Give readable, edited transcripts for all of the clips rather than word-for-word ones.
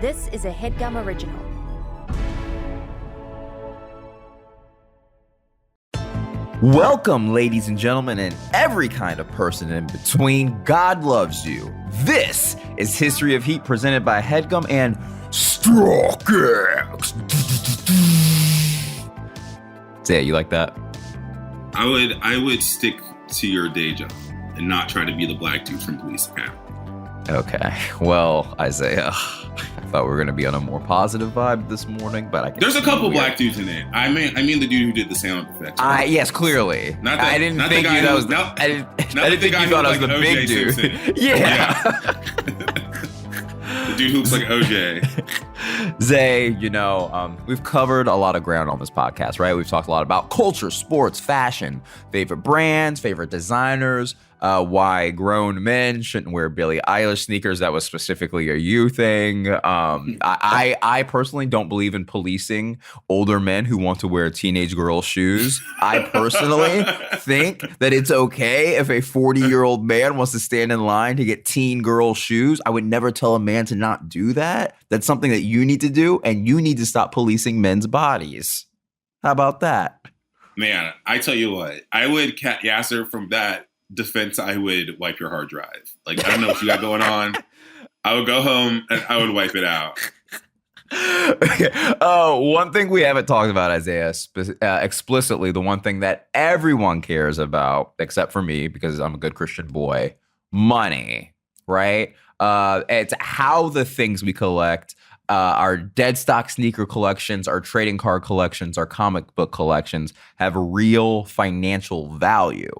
This is a Headgum original. Welcome, ladies and gentlemen, and every kind of person in between. God loves you. This is History of Heat presented by Headgum and StockX. Say, you like that? I would stick to your day job and not try to be the black dude from Police Academy. Okay. Well, Isaiah, I thought we were going to be on a more positive vibe this morning, but I can. There's a couple black dudes in it. I mean the dude who did the sound effects. Yes, clearly. I didn't think you thought I was the big dude. Yeah. The dude who looks like OJ. Zay, we've covered a lot of ground on this podcast, right? We've talked a lot about culture, sports, fashion, favorite brands, favorite designers, why grown men shouldn't wear Billie Eilish sneakers. That was specifically a you thing. I personally don't believe in policing older men who want to wear teenage girl shoes. I personally think that it's okay if a 40-year-old man wants to stand in line to get teen girl shoes. I would never tell a man to not do that. That's something that you need to do, and you need to stop policing men's bodies. How about that? Man, I tell you what, I would Yassir from that defense. I would wipe your hard drive. Like, I don't know what you got going on. I would go home and I would wipe it out. Okay. One thing we haven't talked about, Isaiah, explicitly, the one thing that everyone cares about, except for me, because I'm a good Christian boy, money, right? It's how the things we collect, our dead stock sneaker collections, our trading card collections, our comic book collections have real financial value.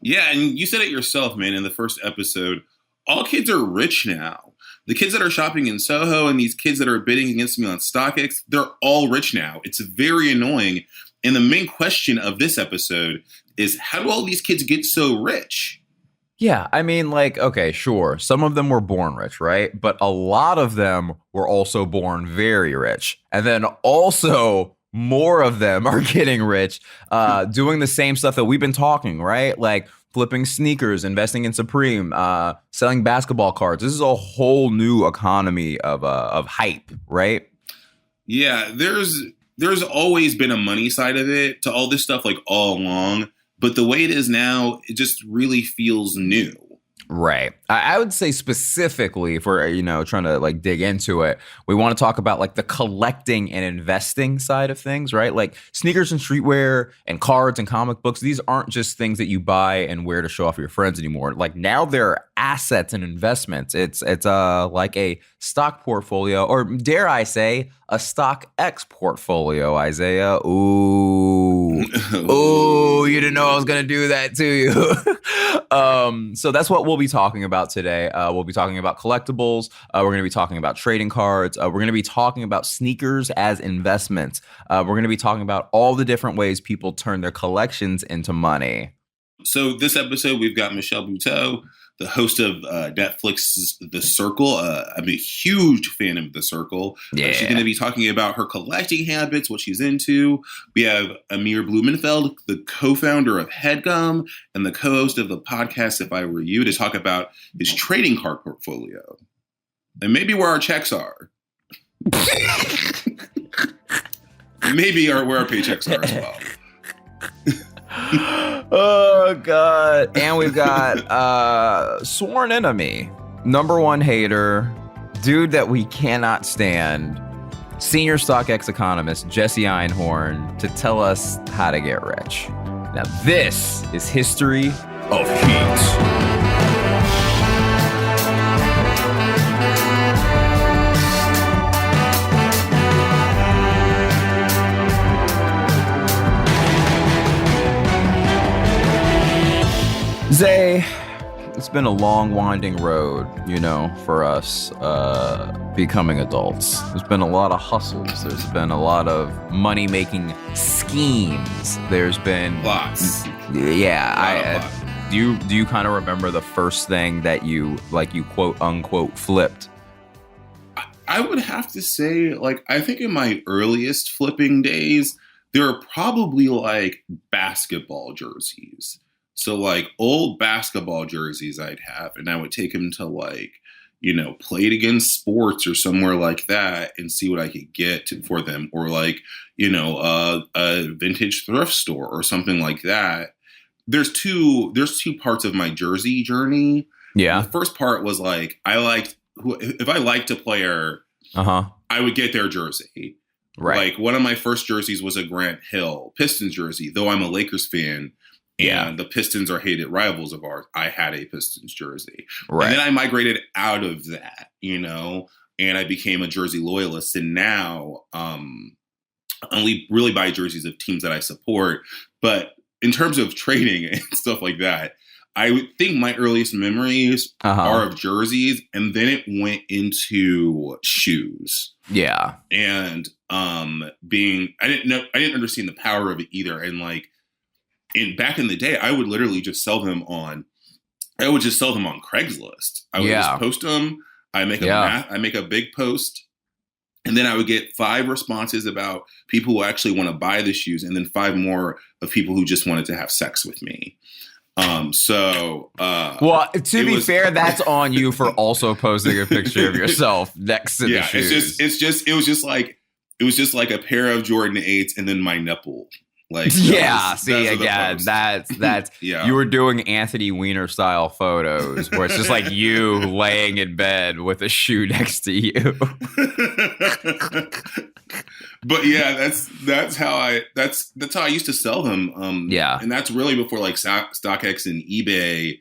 Yeah, and you said it yourself, man, in the first episode. All kids are rich now. The kids that are shopping in Soho and these kids that are bidding against me on StockX, they're all rich now. It's very annoying. And the main question of this episode is, how do all these kids get so rich? Yeah, I mean, okay, sure. Some of them were born rich, right? But a lot of them were also born very rich. And then also more of them are getting rich, doing the same stuff that we've been talking, right? Like flipping sneakers, investing in Supreme, selling basketball cards. This is a whole new economy of hype, right? Yeah, there's always been a money side of it to all this stuff, like, all along. But the way it is now, it just really feels new. Right. I would say specifically for, trying to dig into it, we want to talk about the collecting and investing side of things, right? Like sneakers and streetwear and cards and comic books. These aren't just things that you buy and wear to show off your friends anymore. Like now they're assets and investments. It's like a stock portfolio, or dare I say a StockX portfolio, Isaiah. Ooh, you didn't know I was going to do that to you. So that's what we'll be talking about today. We'll be talking about collectibles. We're going to be talking about trading cards. We're going to be talking about sneakers as investments. We're going to be talking about all the different ways people turn their collections into money. So this episode, we've got Michelle Buteau, the host of Netflix's The Circle. I'm a huge fan of The Circle. Yeah. She's going to be talking about her collecting habits, what she's into. We have Amir Blumenfeld, the co-founder of Headgum and the co-host of the podcast If I Were You, to talk about his trading card portfolio and maybe where our checks are. Maybe where our paychecks are as well. Oh, God. And we've got sworn enemy, number one hater, dude that we cannot stand, senior StockX economist Jesse Einhorn, to tell us how to get rich. Now, this is History of Heat. Zay, it's been a long, winding road, for us becoming adults. There's been a lot of hustles. There's been a lot of money-making schemes. There's been lots. Yeah, do you kind of remember the first thing that you quote unquote flipped? I would have to say, I think in my earliest flipping days, there are probably basketball jerseys. So old basketball jerseys I'd have, and I would take them to played against sports or somewhere like that and see what I could get for them, or like, a vintage thrift store or something like that. There's two parts of my jersey journey. Yeah. The first part was like, if I liked a player, I would get their jersey. Right. Like one of my first jerseys was a Grant Hill Pistons jersey, though I'm a Lakers fan. And the Pistons are hated rivals of ours. I had a Pistons jersey. Right. And then I migrated out of that, and I became a jersey loyalist. And now I only really buy jerseys of teams that I support. But in terms of trading and stuff like that, I would think my earliest memories are of jerseys. And then it went into shoes. Yeah. And I didn't understand the power of it either. And like, back in the day, I would literally just sell them on Craigslist. I would just post them. I make a big post, and then I would get 5 responses about people who actually want to buy the shoes, and then 5 more of people who just wanted to have sex with me. Well, to be fair, that's on you for also posting a picture of yourself next to the shoes. It was just like a pair of Jordan 8s and then my nipple. Like, that's you were doing Anthony Weiner style photos where it's just like you laying in bed with a shoe next to you. But yeah, that's how I used to sell them. And that's really before like StockX and eBay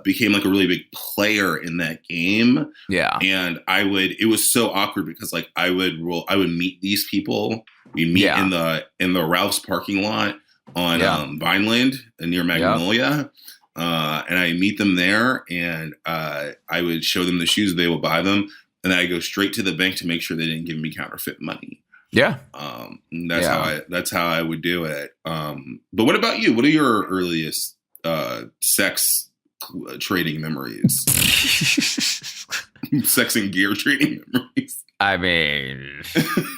became like a really big player in that game. Yeah. And it was so awkward because like I would meet these people. We meet in the Ralph's parking lot on Vineland near Magnolia. And I meet them there, and I would show them the shoes, they would buy them, and I go straight to the bank to make sure they didn't give me counterfeit money. Yeah. That's how I would do it. But what about you? What are your earliest sex trading memories? Sex and gear trading memories. I mean,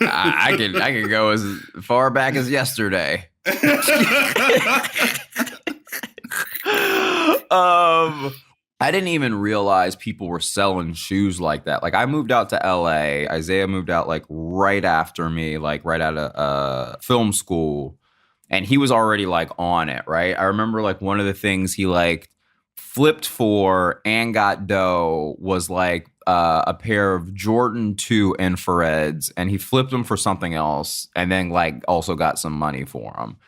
I can go as far back as yesterday. I didn't even realize people were selling shoes like that. Like I moved out to LA. Isaiah moved out like right after me, like right out of film school. And he was already like on it, right? I remember like one of the things he like flipped for and got dough was like a pair of Jordan 2 infrareds, and he flipped them for something else and then like also got some money for them.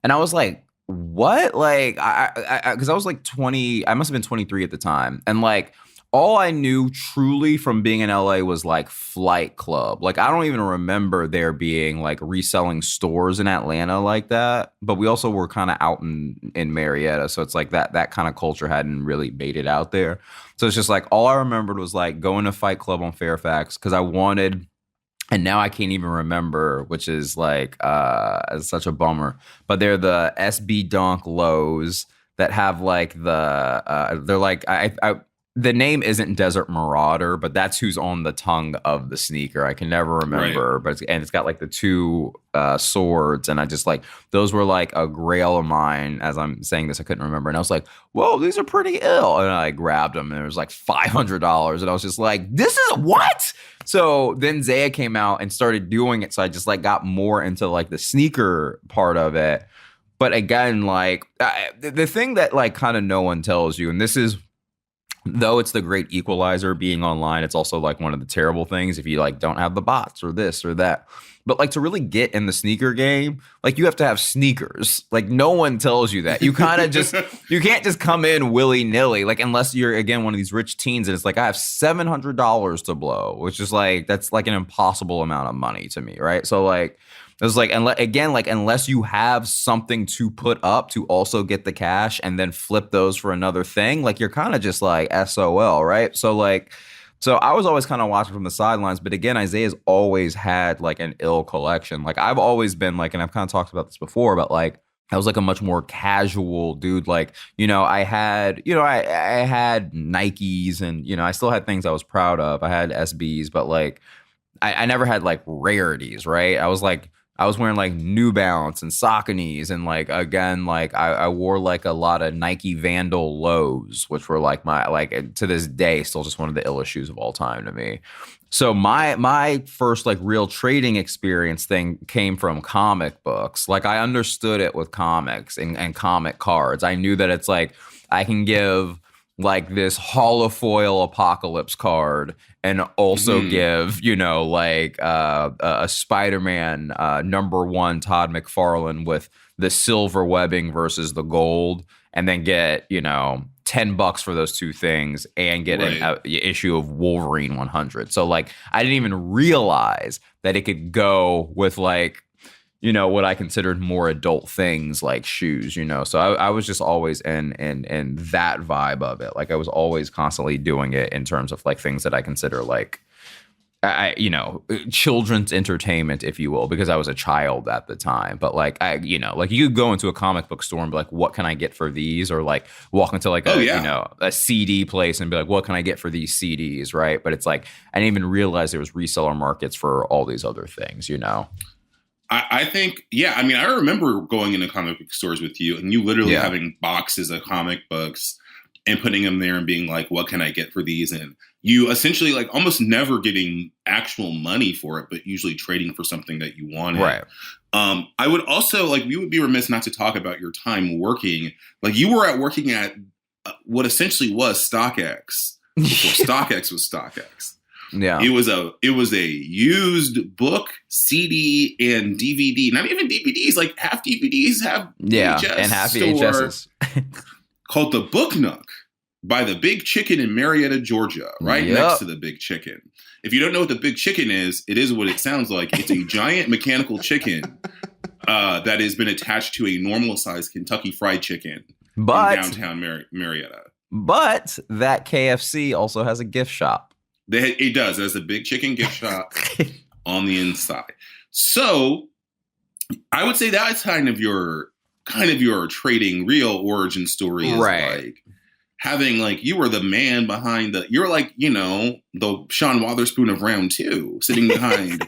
And I was like, what? Like, because I was like 20, I must have been 23 at the time. And like, all I knew truly from being in LA was like Flight Club. Like, I don't even remember there being like reselling stores in Atlanta like that. But we also were kind of out in Marietta. So it's like that kind of culture hadn't really made it out there. So it's just like, all I remembered was like going to Fight Club on Fairfax because I wanted, and now I can't even remember, which is like it's such a bummer. But they're the SB Dunk lows that have like they're like the name isn't Desert Marauder, but that's who's on the tongue of the sneaker. I can never remember, but it's got like the 2 swords, and I just like those were like a grail of mine. As I'm saying this, I couldn't remember, and I was like, "Whoa, these are pretty ill!" And I grabbed them, and it was like $500, and I was just like, "This is what?" So then Zaya came out and started doing it, so I just like got more into like the sneaker part of it. But again, like the thing that like kind of no one tells you, and this is, though it's the great equalizer being online, it's also like one of the terrible things if you like don't have the bots or this or that. But like to really get in the sneaker game, like you have to have sneakers. Like no one tells you that. You kind of just, you can't just come in willy-nilly, like unless you're, again, one of these rich teens and it's like, I have $700 to blow, which is like, that's like an impossible amount of money to me, right? So like, it was like, again, like unless you have something to put up to also get the cash and then flip those for another thing, like you're kind of just like SOL, right? So I was always kind of watching from the sidelines, but again, Isaiah's always had like an ill collection. Like I've always been like, and I've kind of talked about this before, but like I was like a much more casual dude. Like, I had Nikes and, I still had things I was proud of. I had SBs, but like I never had like rarities, right? I was like, I was wearing like New Balance and Sauconys, and like again, like I wore like a lot of Nike Vandal lows, which were like my like to this day still just one of the illest shoes of all time to me. So my first like real trading experience thing came from comic books. Like I understood it with comics and comic cards. I knew that it's like I can give like this holofoil apocalypse card and also give, you know, like a Spider-Man #1 Todd McFarlane with the silver webbing versus the gold, and then get, you know, $10 for those two things and get an issue of Wolverine 100. So like I didn't even realize that it could go with like, you know, what I considered more adult things like shoes, you know. So I was just always in that vibe of it. Like I was always constantly doing it in terms of like things that I consider like you know, children's entertainment, if you will, because I was a child at the time. But like you know, like you could go into a comic book store and be like, what can I get for these? Or like walk into like you know, a CD place and be like, what can I get for these CDs? Right. But it's like I didn't even realize there was reseller markets for all these other things, you know. I think, yeah, I mean, I remember going into comic book stores with you and you literally having boxes of comic books and putting them there and being like, what can I get for these? And you essentially like almost never getting actual money for it, but usually trading for something that you wanted. Right. I would also like, we would be remiss not to talk about your time working. Like you were working at what essentially was StockX before StockX was StockX. Yeah, it was a used book, CD, and DVD. Not even DVDs. Like half DVDs have VHS and half VHSs. Called the Book Nook by the Big Chicken in Marietta, Georgia, right next to the Big Chicken. If you don't know what the Big Chicken is, it is what it sounds like. It's a giant mechanical chicken that has been attached to a normal sized Kentucky Fried Chicken in downtown Marietta. But that KFC also has a gift shop. It does. There's a Big Chicken gift shop on the inside. So I would say that's kind of your trading real origin story is like having like you were the man behind you're like, you know, the Sean Wotherspoon of round 2 sitting behind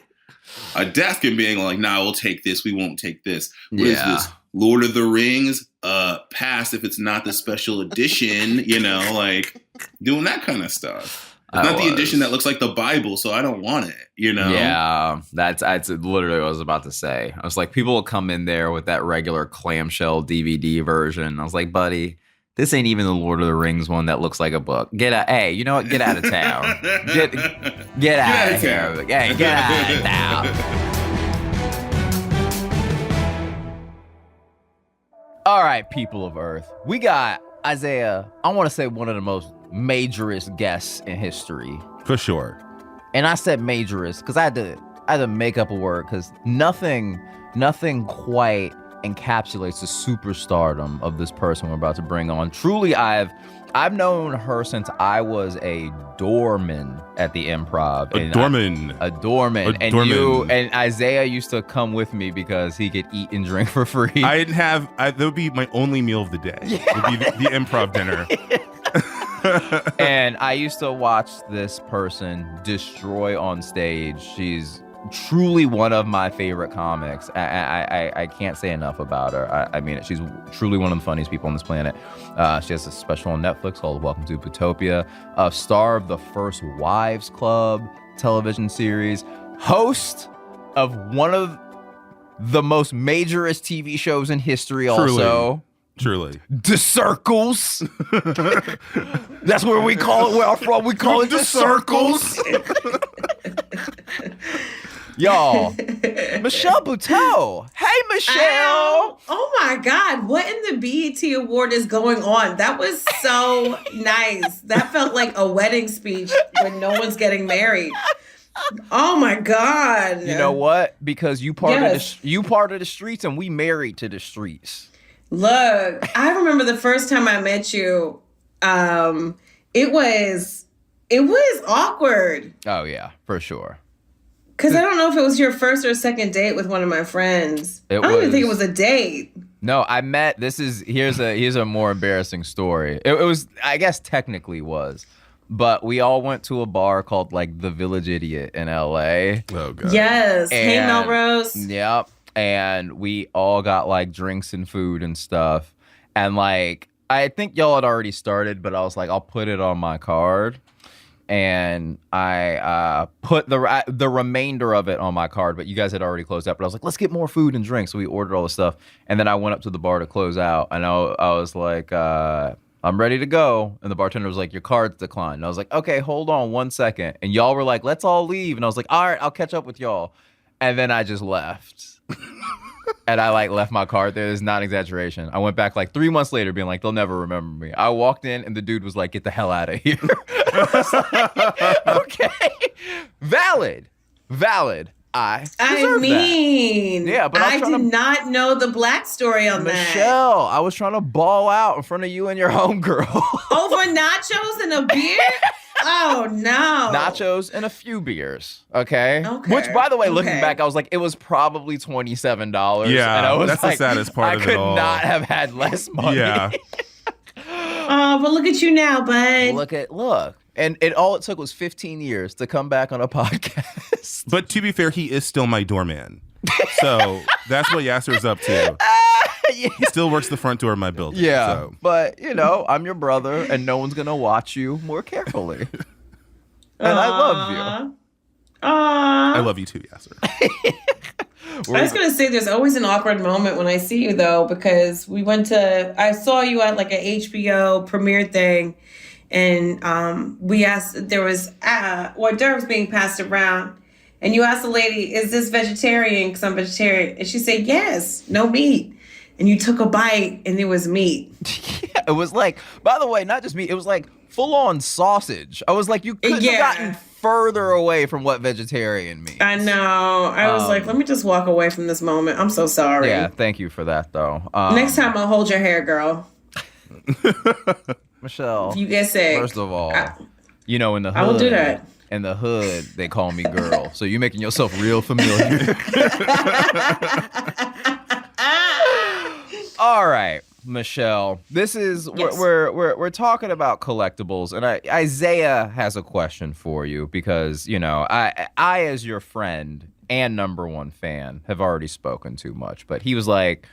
a desk and being like, nah, we'll take this. We won't take this. What is this? Lord of the Rings? Pass if it's not the special edition, you know, like doing that kind of stuff. It's not the edition that looks like the Bible, so I don't want it, you know? Yeah, that's literally what I was about to say. I was like, people will come in there with that regular clamshell DVD version. I was like, buddy, this ain't even the Lord of the Rings one that looks like a book. Hey, you know what? Get out of town. Get out of here. Hey, get out of town. All right, people of Earth. We got Isaiah, I want to say one of the most majorist guests in history. For sure. And I said majorist because I had to make up a word because nothing quite encapsulates the superstardom of this person we're about to bring on. Truly, I've known her since I was a doorman at the Improv. A doorman. And Isaiah used to come with me because he could eat and drink for free. That would be my only meal of the day. It would be the Improv dinner. And I used to watch this person destroy on stage. She's truly one of my favorite comics. I can't say enough about her. I mean, she's truly one of the funniest people on this planet. She has a special on Netflix called Welcome to Utopia, a star of the First Wives Club television series, host of one of the most majorist TV shows in history. Truly. The Circles. That's where we call it. Where I'm from, we call it the Circles. Y'all, Michelle Buteau. Hey, Michelle. Oh my God. What in the BET Award is going on? That was so nice. That felt like a wedding speech when no one's getting married. Oh my God. You know what? Because you part of the streets and we married to the streets. Look, I remember the first time I met you. It was awkward. Oh yeah, for sure. Because I don't know if it was your first or second date with one of my friends. I don't even think it was a date. No, I met. Here's a more embarrassing story. It was, I guess, technically was, but we all went to a bar called like the Village Idiot in LA. Oh God. Yes. Hey, Melrose. Yep. and we all got like drinks and food and stuff. And like, I think y'all had already started, but I was like, I'll put it on my card. And I put the remainder of it on my card, but you guys had already closed out. But I was like, let's get more food and drinks. So we ordered all the stuff. And then I went up to the bar to close out. And I was like, I'm ready to go. And the bartender was like, your card's declined. And I was like, okay, hold on 1 second. And y'all were like, let's all leave. And I was like, all right, I'll catch up with y'all. And then I just left. And I like left my card there. It's not an exaggeration. I went back like 3 months later being like, they'll never remember me. I walked in and the dude was like, get the hell out of here. I was like, okay. Valid. I mean, that. Yeah, but I did not know the black story on that. Michelle, I was trying to ball out in front of you and your homegirl. Over nachos and a beer? Oh, no. Nachos and a few beers, okay? Which, by the way, looking back, I was like, it was probably $27. Yeah, and I was that's like, the saddest part of it all. I could not have had less money. Yeah. But look at you now, bud. Look. And it took was 15 years to come back on a podcast. But to be fair, he is still my doorman. So that's what Yassir's up to. Yeah. He still works the front door of my building. Yeah, So. but I'm your brother, and no one's gonna watch you more carefully. And I love you. I love you too, Yassir. I was gonna say, there's always an awkward moment when I see you though, because I saw you at like an HBO premiere thing, and we asked, there was hors d'oeuvres being passed around. And you asked the lady, is this vegetarian? Because I'm vegetarian. And she said, yes, no meat. And you took a bite and it was meat. Yeah, it was like, by the way, not just meat, it was like full on sausage. I was like, you couldn't have gotten further away from what vegetarian means. I know. I was like, let me just walk away from this moment. I'm so sorry. Yeah, thank you for that though. Next time I'll hold your hair, girl. Michelle. If you get sick. First of all, in the hood. I will do that. In the hood, they call me girl. So you're making yourself real familiar. All right, Michelle. This is we're talking about collectibles, and Isaiah has a question for you because I as your friend and number one fan have already spoken too much, but he was like,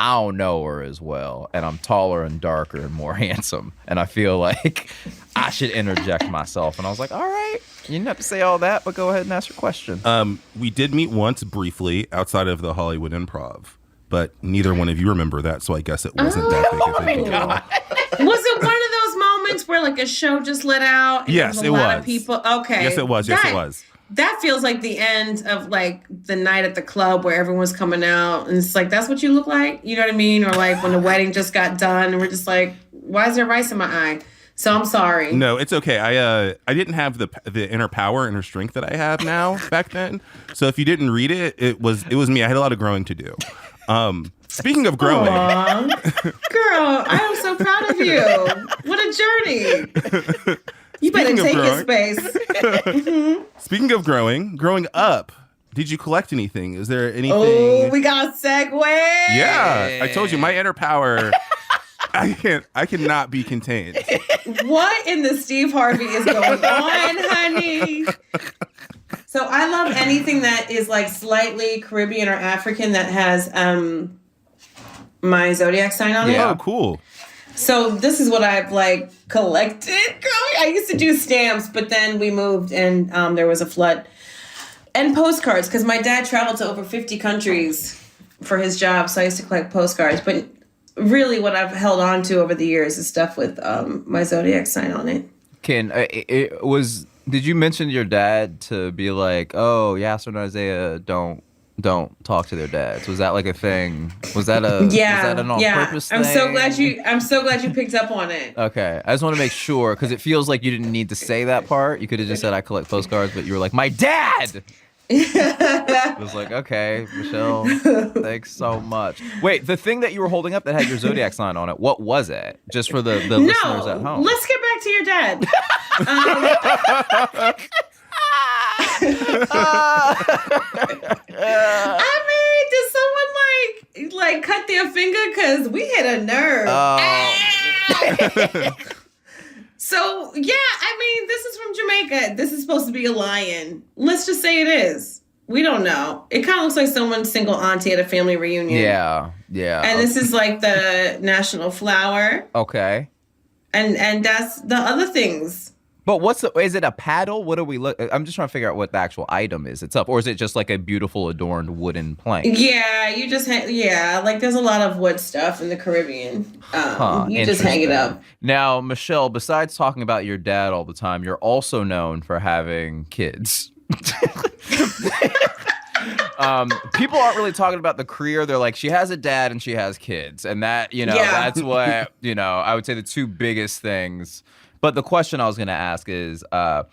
I don't know her as well, and I'm taller and darker and more handsome, and I feel like I should interject myself. And I was like, all right, you didn't have to say all that, but go ahead and ask your question. We did meet once briefly outside of the Hollywood Improv, but neither one of you remember that, so I guess it wasn't that big of a deal. Was it one of those moments where like a show just let out? And Yes, there was a lot of people. Okay. Yes, it was. Yes, it was. That feels like the end of like the night at the club where everyone's coming out and it's like, that's what you look like? You know what I mean? Or like when the wedding just got done and we're just like, why is there rice in my eye? So I'm sorry. No, it's okay. I didn't have the inner power, inner strength that I have now back then. So if you didn't read it, it was me. I had a lot of growing to do. Speaking of growing. Girl, I am so proud of you. What a journey. You better take his space. Mm-hmm. Speaking of growing up, did you collect anything? Is there anything? Oh, we got a segue. Yeah, I told you my inner power. I cannot be contained. What in the Steve Harvey is going on, honey? So I love anything that is like slightly Caribbean or African that has my zodiac sign on it. Oh, cool. So this is what I've like collected. Girl, I used to do stamps, but then we moved and there was a flood. And postcards, because my dad traveled to over 50 countries for his job, so I used to collect postcards. But really what I've held on to over the years is stuff with my zodiac sign on it. Did you mention your dad to be like, oh, Yassir and Isaiah don't talk to their dads? Was that like a thing? Was that an on-purpose thing? I'm so glad you picked up on it. Okay. I just want to make sure, because it feels like you didn't need to say that part. You could have just said, I collect postcards, but you were like, my dad! It was like, okay, Michelle, thanks so much. Wait, the thing that you were holding up that had your zodiac sign on it, what was it? Just for the listeners at home. Let's get back to your dad. I mean, did someone like cut their finger? Because we hit a nerve. So, yeah, I mean, this is from Jamaica. This is supposed to be a lion. Let's just say it is. We don't know. It kind of looks like someone's single auntie at a family reunion. Yeah. And this is like the national flower. Okay. And that's the other things. But is it a paddle? What do we look? I'm just trying to figure out what the actual item is itself, or is it just like a beautiful adorned wooden plank? Yeah, you just like there's a lot of wood stuff in the Caribbean. You just hang it up. Now, Michelle, besides talking about your dad all the time, you're also known for having kids. People aren't really talking about the career. They're like, she has a dad and she has kids, and that that's what I would say the two biggest things. But the question I was going to ask is, and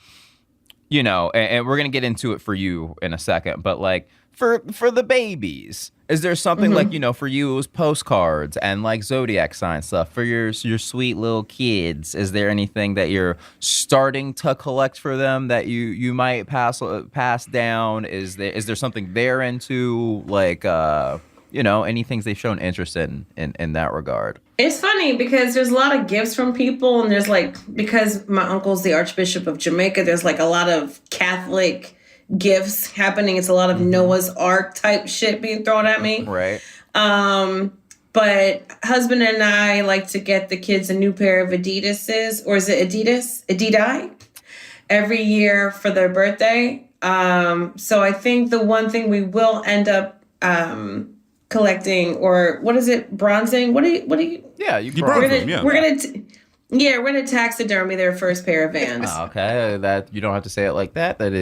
we're going to get into it for you in a second, but like for the babies, is there something like, for you it was postcards and like zodiac sign stuff for your sweet little kids? Is there anything that you're starting to collect for them that you might pass down? Is there something they're into, like any things they've shown interest in that regard? It's funny because there's a lot of gifts from people, and there's like, because my uncle's the Archbishop of Jamaica, there's like a lot of Catholic gifts happening. It's a lot of Noah's Ark type shit being thrown at me. Right. But husband and I like to get the kids a new pair of Adidas's, or is it Adidas, every year for their birthday. So I think the one thing we will end up collecting, or what is it, bronzing? What do you? Yeah, you bronze them. We're gonna taxidermy their first pair of Vans. Okay, that you don't have to say it like that. That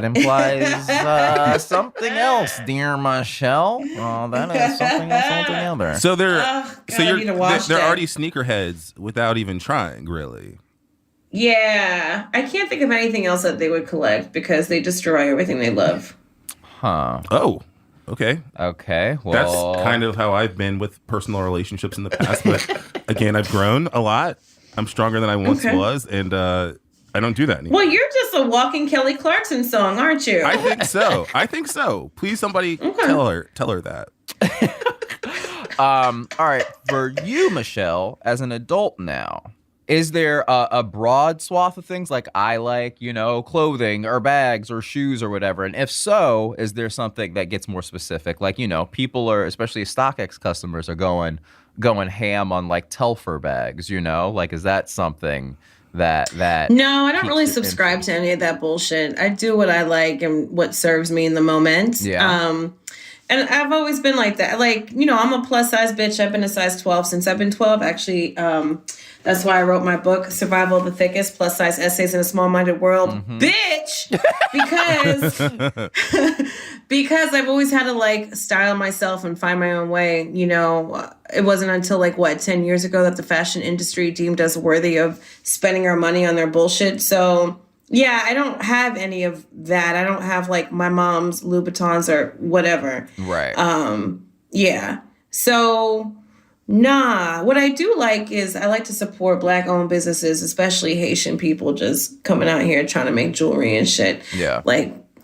implies something else, dear Michelle. That is something else. So they're already sneakerheads without even trying, really. Yeah, I can't think of anything else that they would collect because they destroy everything they love. Huh. Oh. Okay. Well, that's kind of how I've been with personal relationships in the past. But again, I've grown a lot. I'm stronger than I once was, and I don't do that anymore. Well, you're just a walking Kelly Clarkson song, aren't you? I think so. Please, somebody tell her that. All right, for you, Michelle, as an adult now, is there a broad swath of things like I like, clothing or bags or shoes or whatever? And if so, is there something that gets more specific? Like, people are, especially StockX customers, are going ham on like Telfar bags, Like, is that something that No, I don't really subscribe to any of that bullshit. I do what I like and what serves me in the moment. Yeah. And I've always been like that. Like, I'm a plus size bitch. I've been a size 12 since I've been 12. Actually, that's why I wrote my book, Survival of the Thickest, Plus Size Essays in a Small-Minded World. Bitch! Because I've always had to, like, style myself and find my own way. It wasn't until, 10 years ago that the fashion industry deemed us worthy of spending our money on their bullshit. So, yeah, I don't have any of that. I don't have, my mom's Louboutins or whatever. Right. Yeah. So... Nah, what I do like is I like to support Black-owned businesses, especially Haitian people just coming out here trying to make jewelry and shit. Yeah.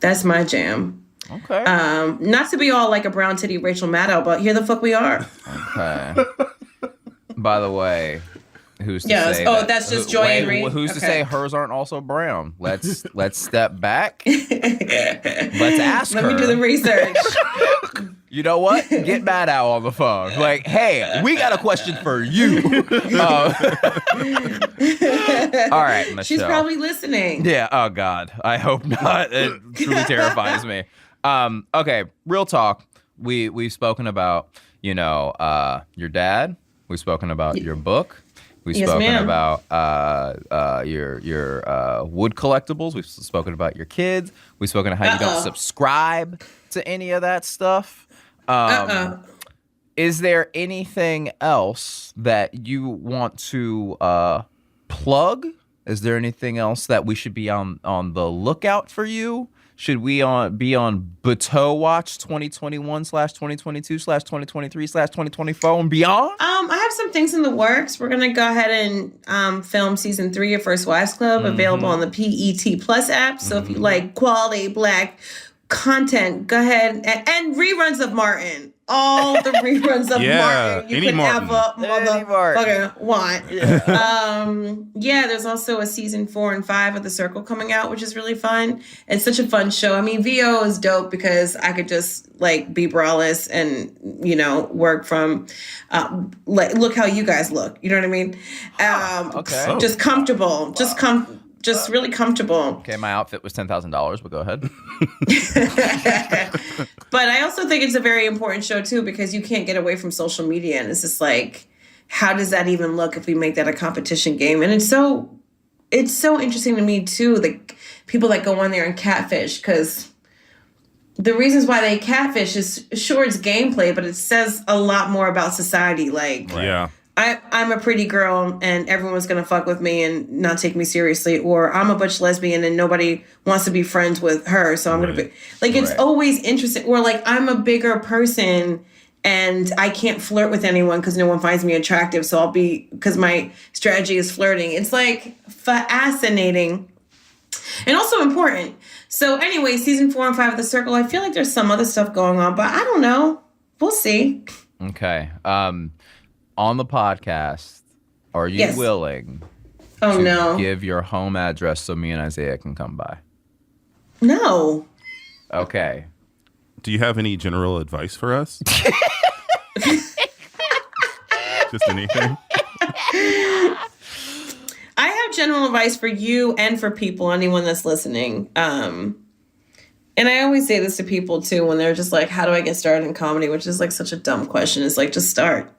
That's my jam. Okay. Not to be all like a brown titty Rachel Maddow, but here the fuck we are. Okay. By the way, who's to say? Oh, that's just Joy and Reed. Who's to say hers aren't also brown? Let's step back. Let's ask her. Let me do the research. You know what? Get Mad Owl on the phone. Like, hey, we got a question for you. All right, Michelle. She's probably listening. Yeah. Oh God, I hope not. It truly terrifies me. Okay, real talk. We've spoken about your dad. We've spoken about your book. We've spoken about your wood collectibles. We've spoken about your kids. We've spoken about how you don't subscribe to any of that stuff. Is there anything else that you want to plug? Is there anything else that we should be on the lookout for you? Should we be on Buteau Watch 2021/2022/2023/2024 and beyond? I have some things in the works. We're gonna go ahead and film season 3 of First Wives Club, available on the PET Plus app. So if you like quality Black content, go ahead and reruns of Martin. all the reruns of Martin you any could Martin. ever Any Martin. motherfucking want. Yeah, there's also a season 4 and 5 of The Circle coming out, which is really fun. It's such a fun show. I mean, VO is dope because I could just like be braless and, you know, work from like look how you guys look. You know what I mean? Okay. Just comfortable. Just really comfortable. Okay, my outfit was $10,000, but go ahead. But I also think it's a very important show too because you can't get away from social media, and it's just like, how does that even look if we make that a competition game? And it's so interesting to me too, like people that go on there and catfish, because the reasons why they catfish is sure it's gameplay, but it says a lot more about society. Like, Yeah. I'm a pretty girl and everyone's gonna fuck with me and not take me seriously, or I'm a butch lesbian and nobody wants to be friends with her, so I'm gonna be like, it's always interesting. Or like, I'm a bigger person and I can't flirt with anyone because no one finds me attractive, so I'll be, because my strategy is flirting. It's like fascinating and also important. So anyway, season 4 and 5 of The Circle, I feel like there's some other stuff going on, but I don't know. We'll see. Okay. On the podcast, are you willing to give your home address so me and Isaiah can come by? No. Okay. Do you have any general advice for us? Just anything? I have general advice for you and for people, anyone that's listening. And I always say this to people too when they're just like, how do I get started in comedy? Which is like such a dumb question. It's like, just start.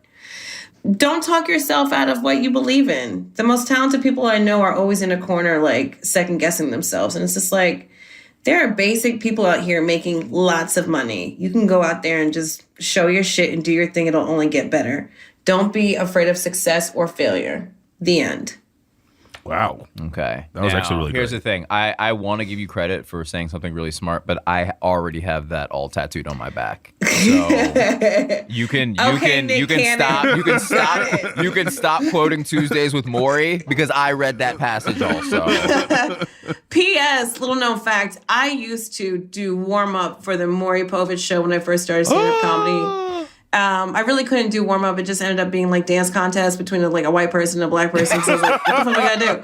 Don't talk yourself out of what you believe in. The most talented people I know are always in a corner, like second guessing themselves. And it's just like, there are basic people out here making lots of money. You can go out there and just show your shit and do your thing. It'll only get better. Don't be afraid of success or failure. The end. Wow. Okay. That was actually really Here's great. the thing. I want to give you credit for saying something really smart, but I already have that all tattooed on my back. So you can stop quoting Tuesdays with Maury because I read that passage also. P.S. Little known fact, I used to do warm up for the Maury Povich show when I first started stand-up comedy. I really couldn't do warm up. It just ended up being like dance contest between like a white person and a black person. So I was like, what the fuck we gotta do?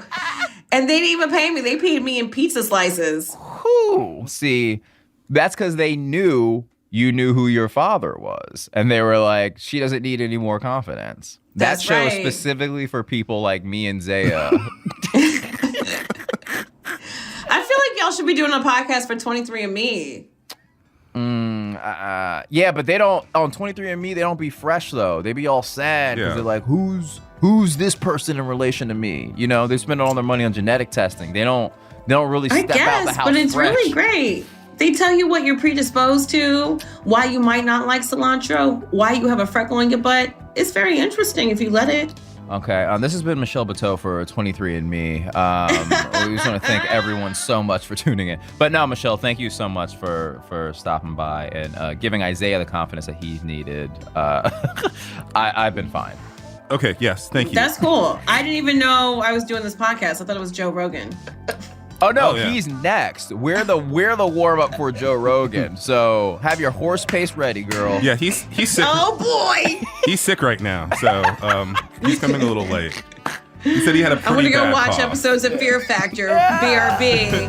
And they didn't even pay me. They paid me in pizza slices. Whew. See, that's because they knew you knew who your father was. And they were like, she doesn't need any more confidence. That's that show is right. specifically for people like me and Zaya. I feel like y'all should be doing a podcast for 23andMe. Yeah, but they don't, on 23andMe, they don't be fresh though. They be all sad because they're like, who's this person in relation to me? You know, they spend all their money on genetic testing. They don't really step out the house but it's fresh. really great. They tell you what you're predisposed to, why you might not like cilantro, why you have a freckle on your butt. It's very interesting if you let it. Okay, this has been Michelle Buteau for 23andMe. We just want to thank everyone so much for tuning in. But no, Michelle, thank you so much for stopping by and giving Isaiah the confidence that he needed. I've been fine. Okay, yes, thank you. That's cool. I didn't even know I was doing this podcast. I thought it was Joe Rogan. Oh no, yeah. He's next. We're the warm up for Joe Rogan. So have your horse pace ready, girl. Yeah, he's sick. Oh boy! He's sick right now, so he's coming a little late. He said he had a pretty I'm gonna go bad watch cough. episodes of Fear Factor, BRB.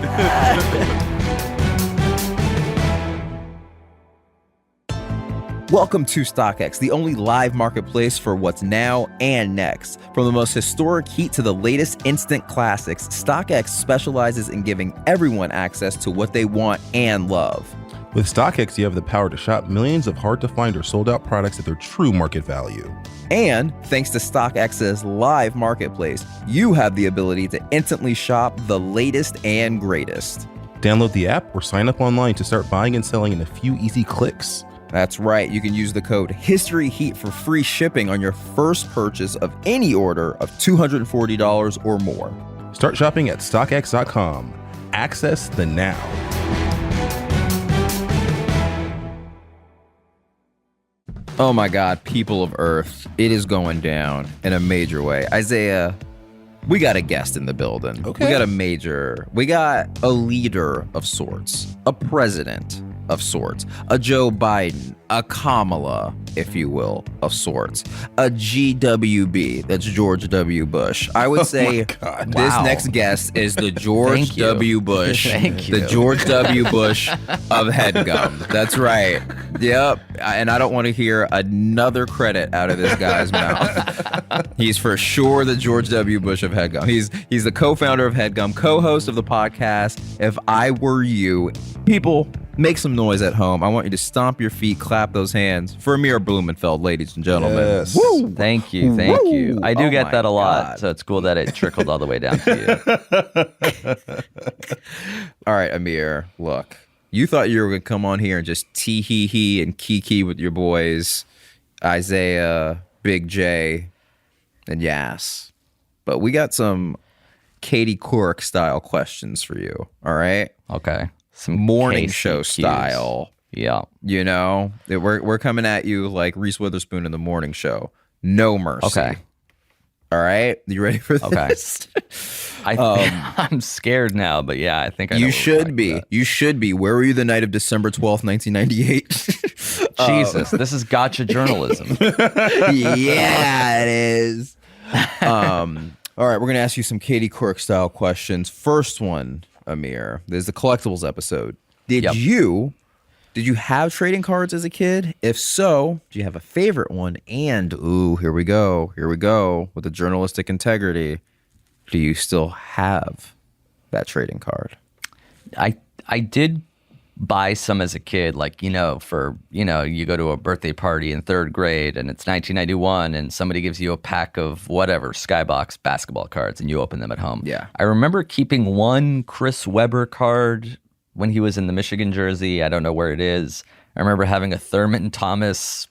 Welcome to StockX, the only live marketplace for what's now and next. From the most historic heat to the latest instant classics, StockX specializes in giving everyone access to what they want and love. With StockX, you have the power to shop millions of hard-to-find or sold-out products at their true market value. And thanks to StockX's live marketplace, you have the ability to instantly shop the latest and greatest. Download the app or sign up online to start buying and selling in a few easy clicks. That's right, you can use the code HISTORYHEAT for free shipping on your first purchase of any order of $240 or more. Start shopping at StockX.com. Access the now. Oh my God, people of Earth, it is going down in a major way. Isaiah, we got a guest in the building. Okay. We got a leader of sorts, a president. of sorts, a Joe Biden, a Kamala, if you will, of sorts, a GWB, that's George W. Bush. I would say this next guest is the George W. Bush, the George W. Bush of Headgum. That's right. Yep. And I don't want to hear another credit out of this guy's mouth. He's for sure the George W. Bush of Headgum. He's the co-founder of Headgum, co-host of the podcast If I Were You. People, make some noise at home. I want you to stomp your feet, clap those hands for Amir Blumenfeld, ladies and gentlemen. Yes. Woo! Thank you. I do get that a lot, so it's cool that it trickled all the way down to you. All right, Amir, look. You thought you were going to come on here and just tee-hee-hee and kiki with your boys, Isaiah, Big J, and Yass. But we got some Katie Couric style questions for you, all right? Okay. Some Morning KCQs. show style. Yeah. You know, we're coming at you like Reese Witherspoon in the morning show. No mercy. Okay. All right? You ready for this? I'm scared now, but yeah, I think I know You what we're should talking be. about. You should be. Where were you the night of December 12th, 1998? Jesus, this is gotcha journalism. Yeah, it is. All right, we're going to ask you some Katie Couric style questions. First one, Amir, this is the collectibles episode. Did you have trading cards as a kid? If so, do you have a favorite one? And, here we go with the journalistic integrity. Do you still have that trading card? I did buy some as a kid, like, you go to a birthday party in third grade and it's 1991 and somebody gives you a pack of whatever, Skybox basketball cards and you open them at home. Yeah. I remember keeping one Chris Webber card when he was in the Michigan jersey. I don't know where it is. I remember having a Thurman Thomas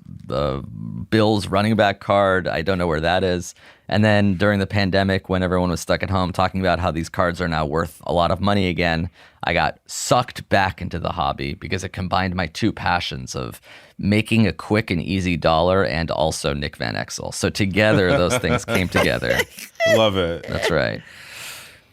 Bills running back card. I don't know where that is. And then during the pandemic, when everyone was stuck at home talking about how these cards are now worth a lot of money again, I got sucked back into the hobby because it combined my two passions of making a quick and easy dollar and also Nick Van Exel. So together, those things came together. Love it. That's right.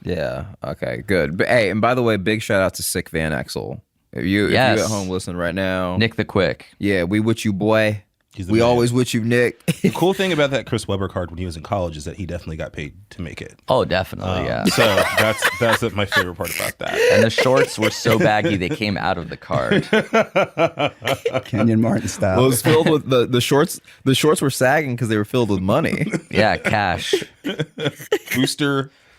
Yeah. Okay, good. But, hey, and by the way, big shout out to Sick Van Exel. If you at home listening right now. Nick the Quick. Yeah, we with you, boy. We man. always with you, Nick. The cool thing about that Chris Webber card when he was in college is that he definitely got paid to make it. Oh, definitely, yeah. So that's my favorite part about that. And the shorts were so baggy they came out of the card. Kenyon Martin style. Well, it was filled with the shorts. The shorts were sagging because they were filled with money. Yeah, cash.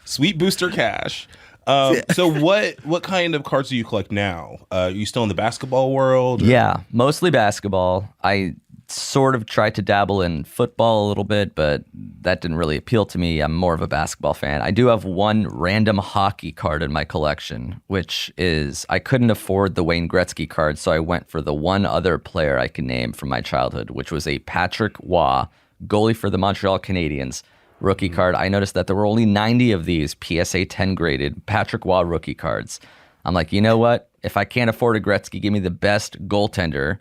Sweet booster cash. So what kind of cards do you collect now? Are you still in the basketball world? Or? Yeah, mostly basketball. I sort of tried to dabble in football a little bit, but that didn't really appeal to me. I'm more of a basketball fan. I do have one random hockey card in my collection, which is I couldn't afford the Wayne Gretzky card, so I went for the one other player I can name from my childhood, which was a Patrick Waugh, goalie for the Montreal Canadiens. Rookie card. I noticed that there were only 90 of these PSA 10 graded Patrick Waugh rookie cards. I'm like, you know what? If I can't afford a Gretzky, give me the best goaltender.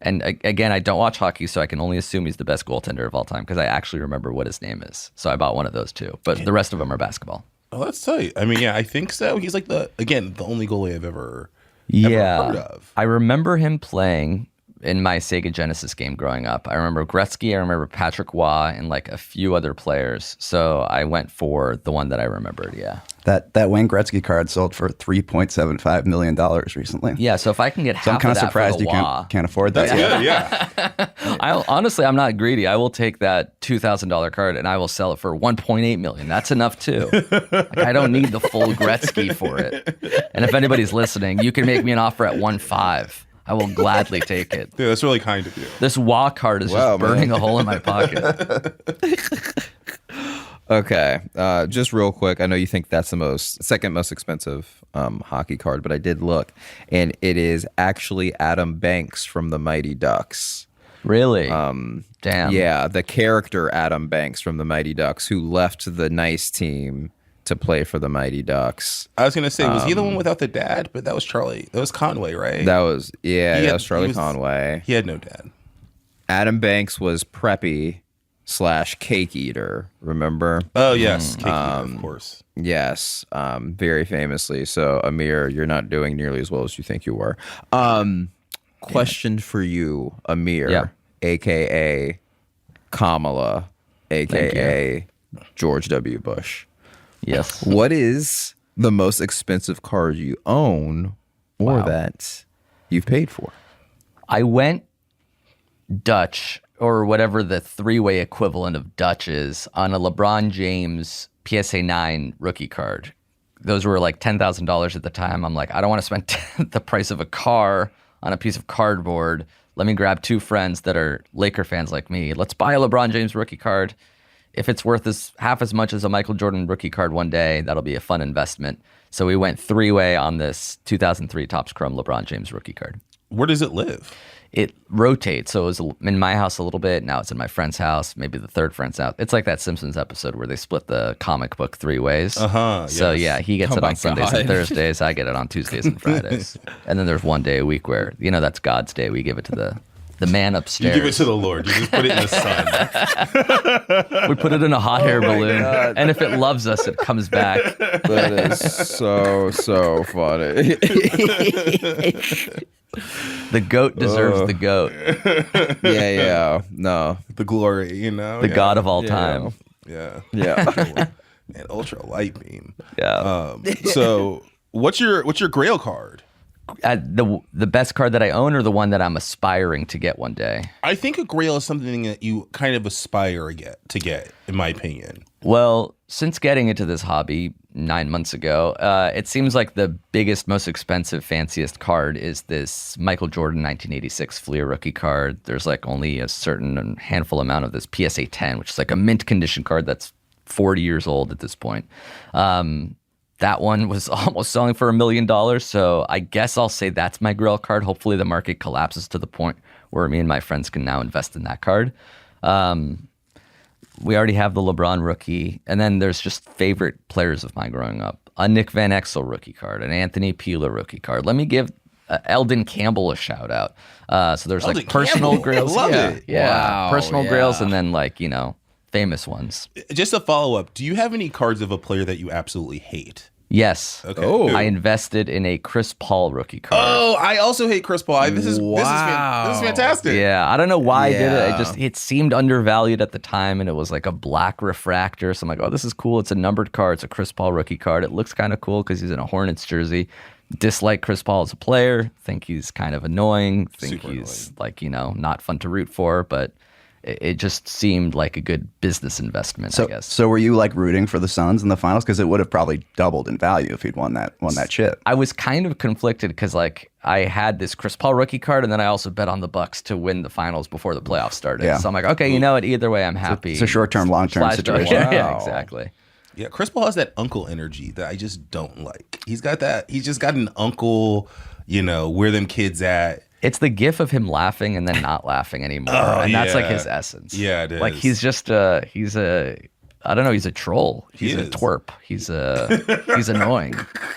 And again, I don't watch hockey, so I can only assume he's the best goaltender of all time because I actually remember what his name is. So I bought one of those too. But the rest of them are basketball. Oh, that's tight. I mean, yeah, I think so. He's like the only goalie I've ever heard of. I remember him playing in my Sega Genesis game growing up. I remember Gretzky, I remember Patrick Waugh, and like a few other players. So I went for the one that I remembered, yeah. That Wayne Gretzky card sold for $3.75 million recently. Yeah, so if I can get So I'm half kind of of that surprised for the you Waugh, can't afford that. Yeah. honestly, I'm not greedy. I will take that $2,000 card and I will sell it for $1.8 million. That's enough too. Like, I don't need the full Gretzky for it. And if anybody's listening, you can make me an offer at 1.5. I will gladly take it. Dude, that's really kind of you. This Waugh card is just burning a hole in my pocket. Okay, just real quick. I know you think that's the second most expensive hockey card, but I did look, and it is actually Adam Banks from the Mighty Ducks. Really? Damn. Yeah, the character Adam Banks from the Mighty Ducks, who left the nice team to play for the Mighty Ducks. I was gonna say, was he the one without the dad? But that was Charlie. That was Conway, right? That was that was Charlie Conway. He had no dad. Adam Banks was preppy / cake eater. Remember? Oh yes, Cake Eater, of course. Yes, very famously. So Amir, you're not doing nearly as well as you think you were. question for you, Amir, Yeah. aka Kamala, aka George W. Bush. Yes. What is the most expensive card you own or that you've paid for? I went Dutch, or whatever the three-way equivalent of Dutch is, on a LeBron James PSA 9 rookie card. Those were like $10,000 at the time. I'm like, I don't want to spend the price of a car on a piece of cardboard. Let me grab two friends that are Laker fans like me. Let's buy a LeBron James rookie card. If it's worth half as much as a Michael Jordan rookie card one day, that'll be a fun investment. So we went three-way on this 2003 Topps Chrome LeBron James rookie card. Where does it live? It rotates. So it was in my house a little bit. Now it's in my friend's house, maybe the third friend's house. It's like that Simpsons episode where they split the comic book three ways. So yeah, he gets it on Sundays and Thursdays. I get it on Tuesdays and Fridays. And then there's one day a week where, that's God's day. We give it to the man upstairs. You give it to the Lord. You just put it in the sun. We put it in a hot air balloon. And if it loves us, it comes back. That is so funny. The goat deserves the goat. Yeah. No. The glory, The God of all time. Yeah. And ultra light beam. Yeah. So what's your Grail card? The best card that I own, or the one that I'm aspiring to get one day? I think a Grail is something that you kind of aspire to get, in my opinion. Well, since getting into this hobby 9 months ago, it seems like the biggest, most expensive, fanciest card is this Michael Jordan 1986 Fleer rookie card. There's like only a certain handful amount of this PSA 10, which is like a mint condition card that's 40 years old at this point. That one was almost selling for $1 million. So I guess I'll say that's my Grail card. Hopefully the market collapses to the point where me and my friends can now invest in that card. We already have the LeBron rookie. And then there's just favorite players of mine growing up. A Nick Van Exel rookie card, an Anthony Pila rookie card. Let me give Eldon Campbell a shout out. So there's Eldon like personal Campbell. grails. I love it. Yeah. Wow, Personal yeah. grails, and then like, famous ones. Just a follow-up. Do you have any cards of a player that you absolutely hate? Yes. Okay. Oh. I invested in a Chris Paul rookie card. Oh, I also hate Chris Paul. This is fantastic. Yeah, I don't know why I did it. Yeah. It seemed undervalued at the time, and it was like a black refractor. So I'm like, oh, this is cool. It's a numbered card. It's a Chris Paul rookie card. It looks kind of cool because he's in a Hornets jersey. Dislike Chris Paul as a player. Think he's kind of annoying. Think Super he's like, not fun to root for. But it just seemed like a good business investment, I guess. So were you like rooting for the Suns in the finals? Because it would have probably doubled in value if he'd won that chip. I was kind of conflicted because like I had this Chris Paul rookie card, and then I also bet on the Bucks to win the finals before the playoffs started. Yeah. So I'm like, okay, you know what? Either way, I'm happy. It's a short-term, long-term Slash- situation. Yeah, Wow. exactly. Yeah, Chris Paul has that uncle energy that I just don't like. He's just got an uncle, where them kids at. It's the gif of him laughing and then not laughing anymore, and that's like his essence. Yeah, it is. Like he's just he's a troll. He's a twerp. He's annoying,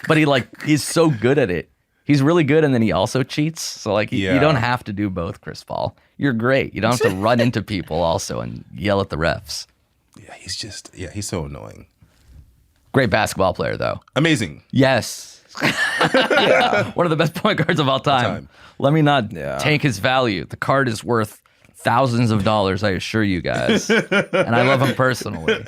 but he's so good at it. He's really good, and then he also cheats. So like you don't have to do both, Chris Paul. You're great. You don't have to run into people also and yell at the refs. Yeah, he's so annoying. Great basketball player though. Amazing. Yes. One of the best point guards of all time. Let me not tank his value. The card is worth thousands of dollars, I assure you guys. And I love him personally.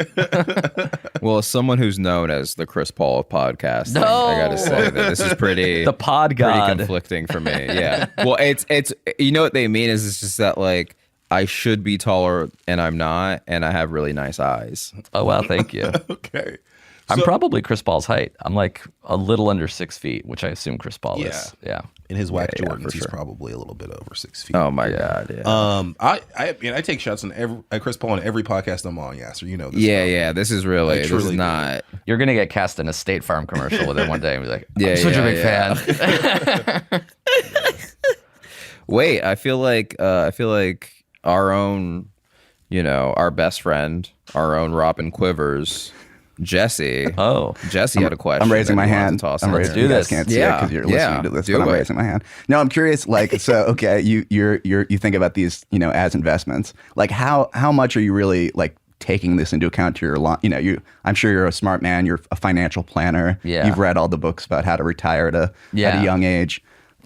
Well, as someone who's known as the Chris Paul of podcasting, No. I gotta say that this is pretty The pod pretty god. conflicting for me. Yeah. Well, it's what they mean is it's just that like I should be taller and I'm not, and I have really nice eyes. Oh, wow, thank you. Okay. I'm So- probably Chris Paul's height. I'm like a little under 6 feet, which I assume Chris Paul is. Yeah. In his whack Yeah, Jordans, for he's sure. probably a little bit over 6 feet. Oh my god. Yeah. I take shots at Chris Paul on every podcast I'm on, Yassir. You know this. Yeah. This is really. This truly is do. not. You're going to get cast in a State Farm commercial with it one day and be like, Yeah, I'm such a big yeah. fan. Wait, I feel like our own, our best friend, our own Robin Quivers, Jesse. Oh. Jesse had a question. I'm raising that my he wanted hand. to toss I'm in raising. there. You do guys this. can't see it Yeah, because you're yeah, listening to this, do but I'm it. raising my hand. No, I'm curious. Like, so okay, you think about these, as investments. Like, how much are you really like taking this into account to your long? I'm sure you're a smart man. You're a financial planner. Yeah. You've read all the books about how to retire at a young age.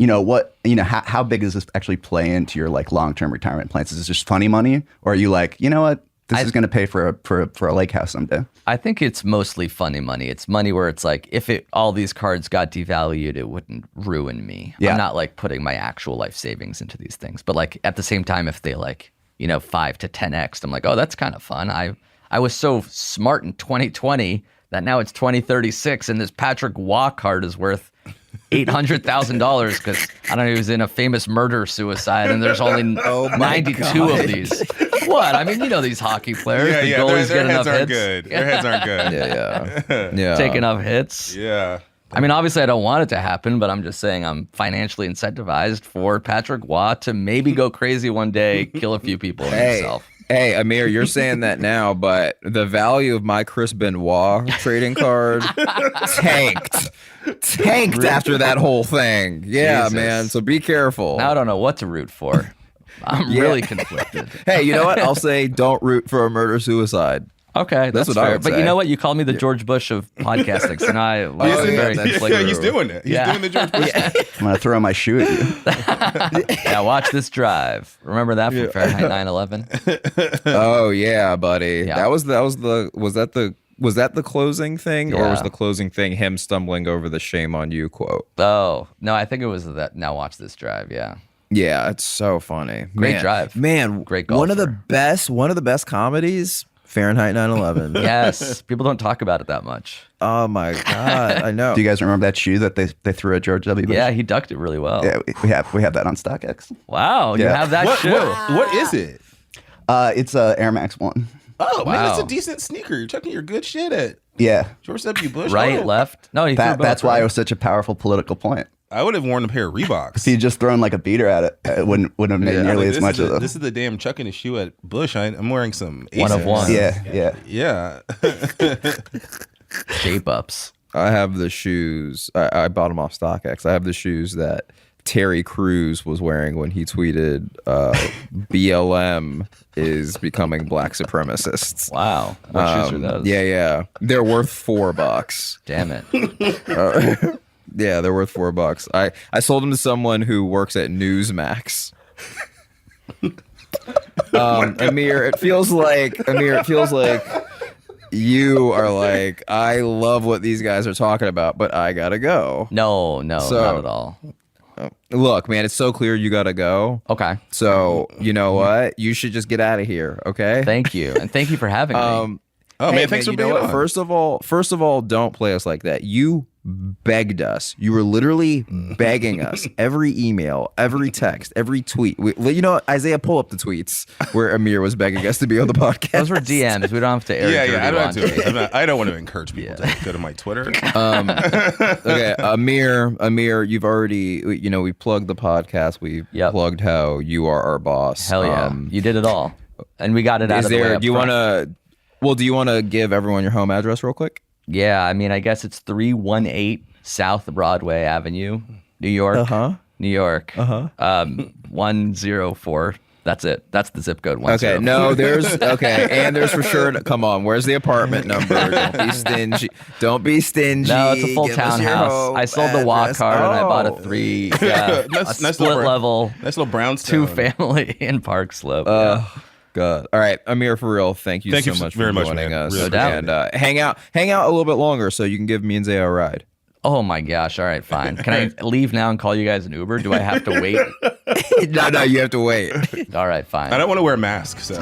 how big does this actually play into your like long-term retirement plans? Is this just funny money, or are you like, you know what, this is going to pay for a lake house someday? I think it's mostly funny money. It's money where it's like, if all these cards got devalued, it wouldn't ruin me. Yeah. I'm not like putting my actual life savings into these things. But like at the same time, if they like, 5 to 10x, I'm like, oh, that's kind of fun. I was so smart in 2020 that now it's 2036 and this Patrick Waugh card is worth $800,000 because I don't know, he was in a famous murder suicide and there's only 92 of these. What? I mean, these hockey players, the goalies get enough hits. Good. Their heads aren't good. Yeah. Take enough hits. Yeah. I mean, obviously I don't want it to happen, but I'm just saying I'm financially incentivized for Patrick Waugh to maybe go crazy one day, kill a few people himself. Hey, Amir, you're saying that now, but the value of my Chris Benoit trading card tanked after that whole thing. Yeah, Jesus. man. So be careful. Now I don't know what to root for. I'm really conflicted. Hey, you know what? I'll say don't root for a murder-suicide. Okay, that's what fair. I would But say. you know what? You called me the George Bush of podcasting, so now I very conflicted. Yeah, he's doing it. He's doing the George Bush. I'm going to throw my shoe at you. Yeah, watch this drive. Remember that from Fahrenheit 9/11? Oh yeah, buddy. Yeah. Was that the closing thing, or was Yeah. the closing thing him stumbling over the "shame on you" quote? Oh no, I think it was that. Now watch this drive. Yeah, Yeah, it's so funny. Great Man, drive. man. Great One of the golfer. best comedies. Fahrenheit 9/11. yes. People don't talk about it that much. Oh my god, I know. Do you guys remember that shoe that they threw at George W. Bush? Yeah, he ducked it really well. Yeah, we have that on StockX. Wow, you Yeah. have that shoe. What is it? It's a Air Max 1. Oh, man, that's Wow. a decent sneaker. You're checking your good shit at Yeah, George W. Bush. Right, Oh, left. No, he threw both. that's why right? it was such a powerful political point. I would have worn a pair of Reeboks. If he'd just thrown like a beater at it, it wouldn't have made nearly as much of them. This is the damn chucking a shoe at Bush. I'm wearing some One of Asics. one. Yeah. Yeah. shape ups. I have the shoes. I bought them off StockX. I have the shoes that Terry Crews was wearing when he tweeted BLM is becoming black supremacists. Wow, what shoes are those? Yeah. They're worth $4. Damn it. Yeah, they're worth $4. I sold them to someone who works at Newsmax. Amir, it feels like you are like, I love what these guys are talking about, but I gotta go. No, So- not at all. Look, man, it's so clear you gotta go. Okay, So you know what? You should just get out of here, okay? thank you, and thank you for having me. Oh, Hey, man, thanks for you know being what? on. First of all, don't play us like that. You begged us. You were literally begging us. Every email, every text, every tweet. Isaiah, pull up the tweets where Amir was begging us to be on the podcast. Those were DMs. We don't have to air dirty I don't have laundry. to. I don't want to encourage people to go to my Twitter. Okay, Amir, you've already, we plugged the podcast. We Yep. plugged how you are our boss. Hell yeah, you did it all, and we got it out Is of the way. there? up Do you front. do you want to give everyone your home address real quick? Yeah, I mean, I guess it's 318 South Broadway Avenue, New York. New York. 104. That's it. That's the zip code. 104. Okay, no, and there's for sure. Come on, where's the apartment number? Don't be stingy. Don't be stingy. No, it's a full Give us your townhouse. home I sold the walk address. card and I bought a Oh. Nice split little level, Nice little brownstone. 2-family in Park Slope. Yeah. God. All right, Amir, for real, thank you so much very for much, joining man. us. Really appreciate And hang out a little bit longer so you can give me and Zaya a ride. Oh my gosh. All right, fine. Can I leave now and call you guys an Uber? Do I have to wait? No, you have to wait. All right, fine. I don't want to wear a mask, so.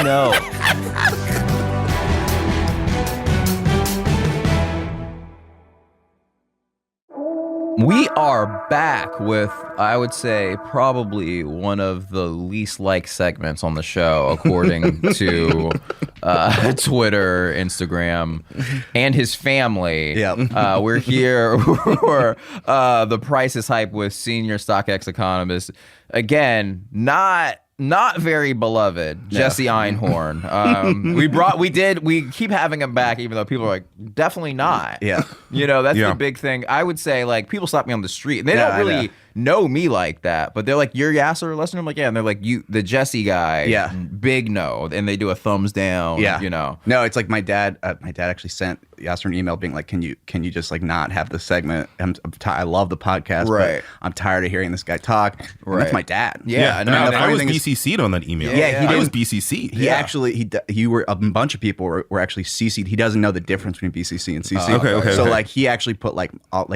know. We are back with, I would say, probably one of the least liked segments on the show, according to Twitter, Instagram, and his family. Yep. We're here for the Price is Hype with senior StockX economist. Again, not very beloved, Jesse Einhorn. We keep having him back, even though people are like, definitely not. Yeah. That's Yeah. the big thing. I would say, like, people stop me on the street and they Yeah, don't I really know me like that, but they're like, "You're Yassir listener." I'm like, "Yeah," and they're like, "You, the Jesse guy." Yeah. Big no, and they do a thumbs down. Yeah. You know. No, it's like my dad actually sent Yassir an email being like, can you just like not have the segment? I love the podcast, Right. but I'm tired of hearing this guy talk. And Right. that's my dad. Yeah, And no, I funny was thing is- BCC'd on that email. Yeah, I was BCC'd. He actually a bunch of people were actually CC'd. He doesn't know the difference between BCC and CC. Okay. So like he actually put like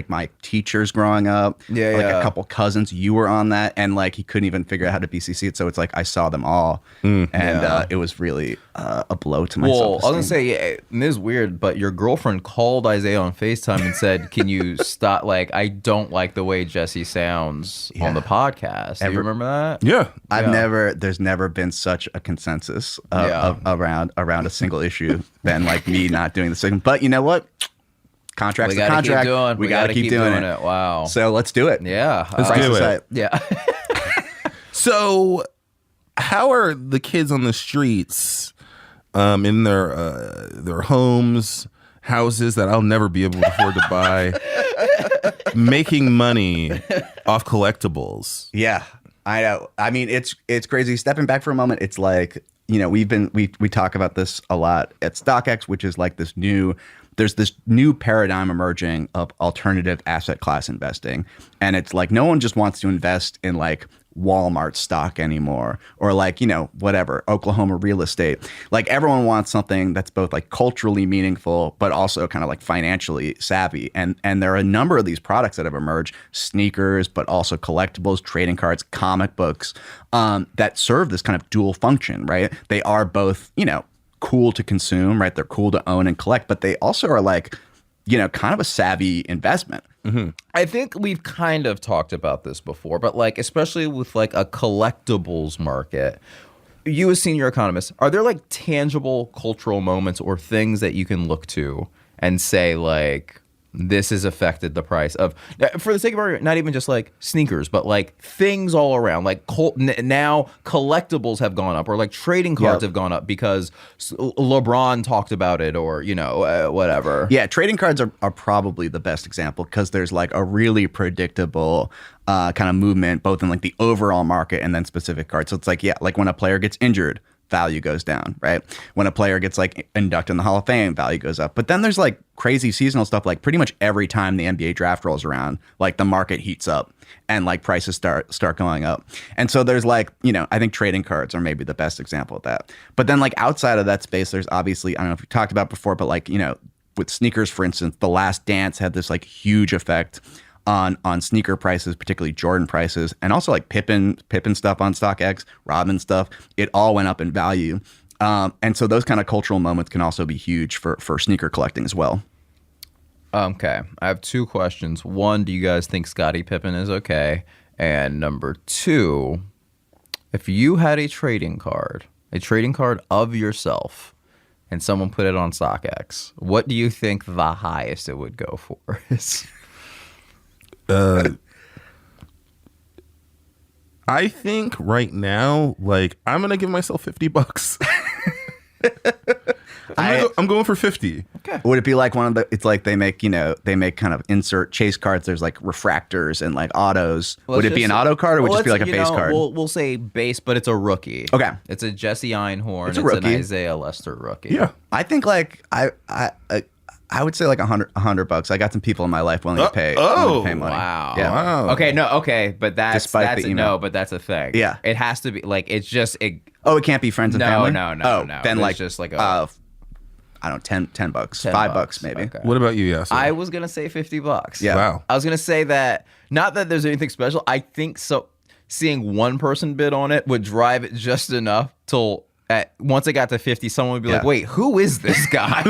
my teachers growing up, Yeah, like yeah. a couple cousins. You were on that, and like he couldn't even figure out how to BCC it. So it's like I saw them all, and it was really a blow to my Well, I self-esteem. was gonna say, yeah, and this is weird, but your girlfriend called Isaiah on FaceTime and said, "Can you stop? Like, I don't like the way Jesse sounds on the podcast." Do you remember that? Yeah. There's never been such a consensus around a single issue than like me not doing the segment. But you know what? Contract's We the gotta contract. keep doing. We gotta keep doing it. Wow. So let's do it. Yeah. Let's Price do is it. right. Yeah. So, how are the kids on the streets, in their homes, houses that I'll never be able to afford to buy, making money off collectibles? Yeah, I know. I mean, it's crazy. Stepping back for a moment, it's like, you know, we talk about this a lot at StockX, which is like there's this new paradigm emerging of alternative asset class investing. And it's like no one just wants to invest in like Walmart stock anymore, or like, you know, whatever, Oklahoma real estate. Like everyone wants something that's both like culturally meaningful, but also kind of like financially savvy. And there are a number of these products that have emerged, sneakers, but also collectibles, trading cards, comic books, that serve this kind of dual function, right? They are both, you know, cool to consume, right? They're cool to own and collect, but they also are like, you know, kind of a savvy investment. I think we've kind of talked about this before, but like, especially with like a collectibles market, you as senior economist, are there like tangible cultural moments or things that you can look to and say like, this has affected the price of, for the sake of argument, not even just like sneakers, but like things all around, like now collectibles have gone up, or like trading cards have gone up because LeBron talked about it, or, you know, whatever. Yeah, trading cards are probably the best example because there's like a really predictable kind of movement both in like the overall market and then specific cards. So it's like, yeah, like when a player gets injured, value goes down, right? When a player gets like inducted in the Hall of Fame, value goes up. But then there's like crazy seasonal stuff. Like pretty much every time the NBA draft rolls around, like the market heats up and like prices start going up. And so there's like, you know, I think trading cards are maybe the best example of that. But then like outside of that space, there's obviously, I don't know if we talked about before, but like, you know, with sneakers, for instance, The Last Dance had this like huge effect on sneaker prices, particularly Jordan prices, and also like Pippen stuff on StockX, Rodman stuff. It all went up in value. And so those kind of cultural moments can also be huge for sneaker collecting as well. Okay, I have two questions. One, do you guys think Scottie Pippen is okay? And number two, if you had a trading card of yourself, and someone put it on StockX, what do you think the highest it would go for is? I think right now, like, I'm gonna give myself $50. I'm going for 50. Would it be like one of the, it's like they make kind of insert chase cards. There's like refractors and like autos. Would it be an auto card or would it just be like a base card? We'll say base, but it's a rookie. Okay. It's a Jesse Einhorn. It's a rookie. An Isaiah Lester rookie. Yeah. I think like I would say like $100. I got some people in my life willing to pay money. Wow. Yeah. Wow. Okay, but that's Despite the email. no, but that's a thing. Yeah. It has to be like, it's just it can't be friends and No, family? no. Then It's like just like I don't know, $10, $5 maybe. Okay. What about you, Yassir? I was gonna say $50. Yeah. Wow. I was gonna say that, not that there's anything special. I think so. Seeing one person bid on it would drive it just enough till once it got to 50, someone would be like, "Wait, who is this guy?"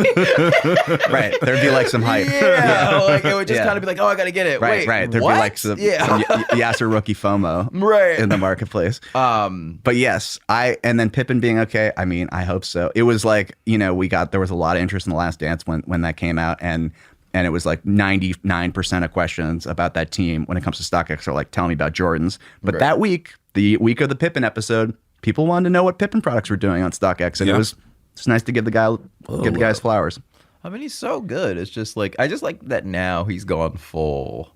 Right. There'd be like some hype. Yeah. Like it would just kind of be like, "Oh, I gotta get it." Right, Wait, right. There'd what? be like some Yassir rookie FOMO Right. in the marketplace. But yes, and then Pippen being okay, I mean, I hope so. It was like, you know, there was a lot of interest in The Last Dance when that came out, and it was like 99% of questions about that team when it comes to StockX are like, tell me about Jordans. But that week, the week of the Pippen episode, people wanted to know what Pippen products were doing on StockX, and it's nice to give the guy his flowers. I mean, he's so good. It's just like, I just like that now he's gone full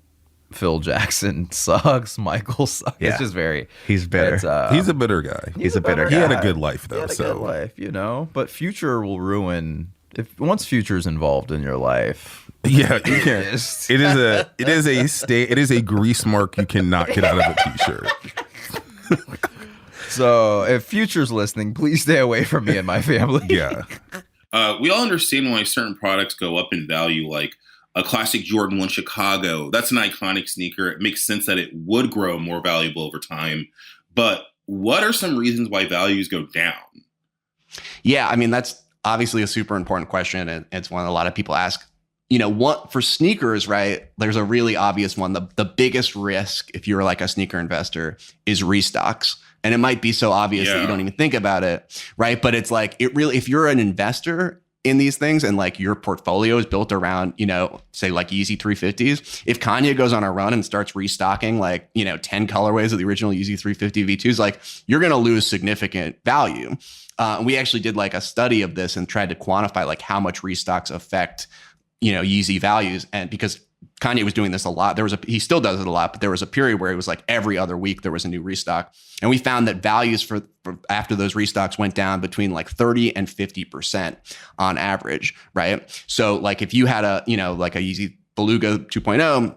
Phil Jackson sucks. Michael sucks. Yeah. It's just very. He's bitter. He's a bitter guy. He's a bitter He guy. had a good life though. He had a so good life, you know. But Future will ruin if once Future's involved in your life. yeah, you can't. It is a grease mark you cannot get out of a t-shirt. So if Future's listening, please stay away from me and my family. Yeah. We all understand why certain products go up in value, like a classic Jordan 1 Chicago. That's an iconic sneaker. It makes sense that it would grow more valuable over time. But what are some reasons why values go down? Yeah, I mean, that's obviously a super important question. And it's one a lot of people ask. You know, what for sneakers, right? There's a really obvious one. The biggest risk, if you're like a sneaker investor, is restocks. And it might be so obvious that you don't even think about it, right? But it's like, it really, if you're an investor in these things and like your portfolio is built around, you know, say like Yeezy 350s, if Kanye goes on a run and starts restocking like, you know, 10 colorways of the original Yeezy 350 V2s, like you're going to lose significant value. We actually did like a study of this and tried to quantify like how much restocks affect, you know, Yeezy values. And because Kanye was doing this a lot, he still does it a lot, but there was a period where it was like every other week there was a new restock. And we found that values for after those restocks went down between like 30 and 50% on average, right? So like if you had a, you know, like a Yeezy Beluga 2.0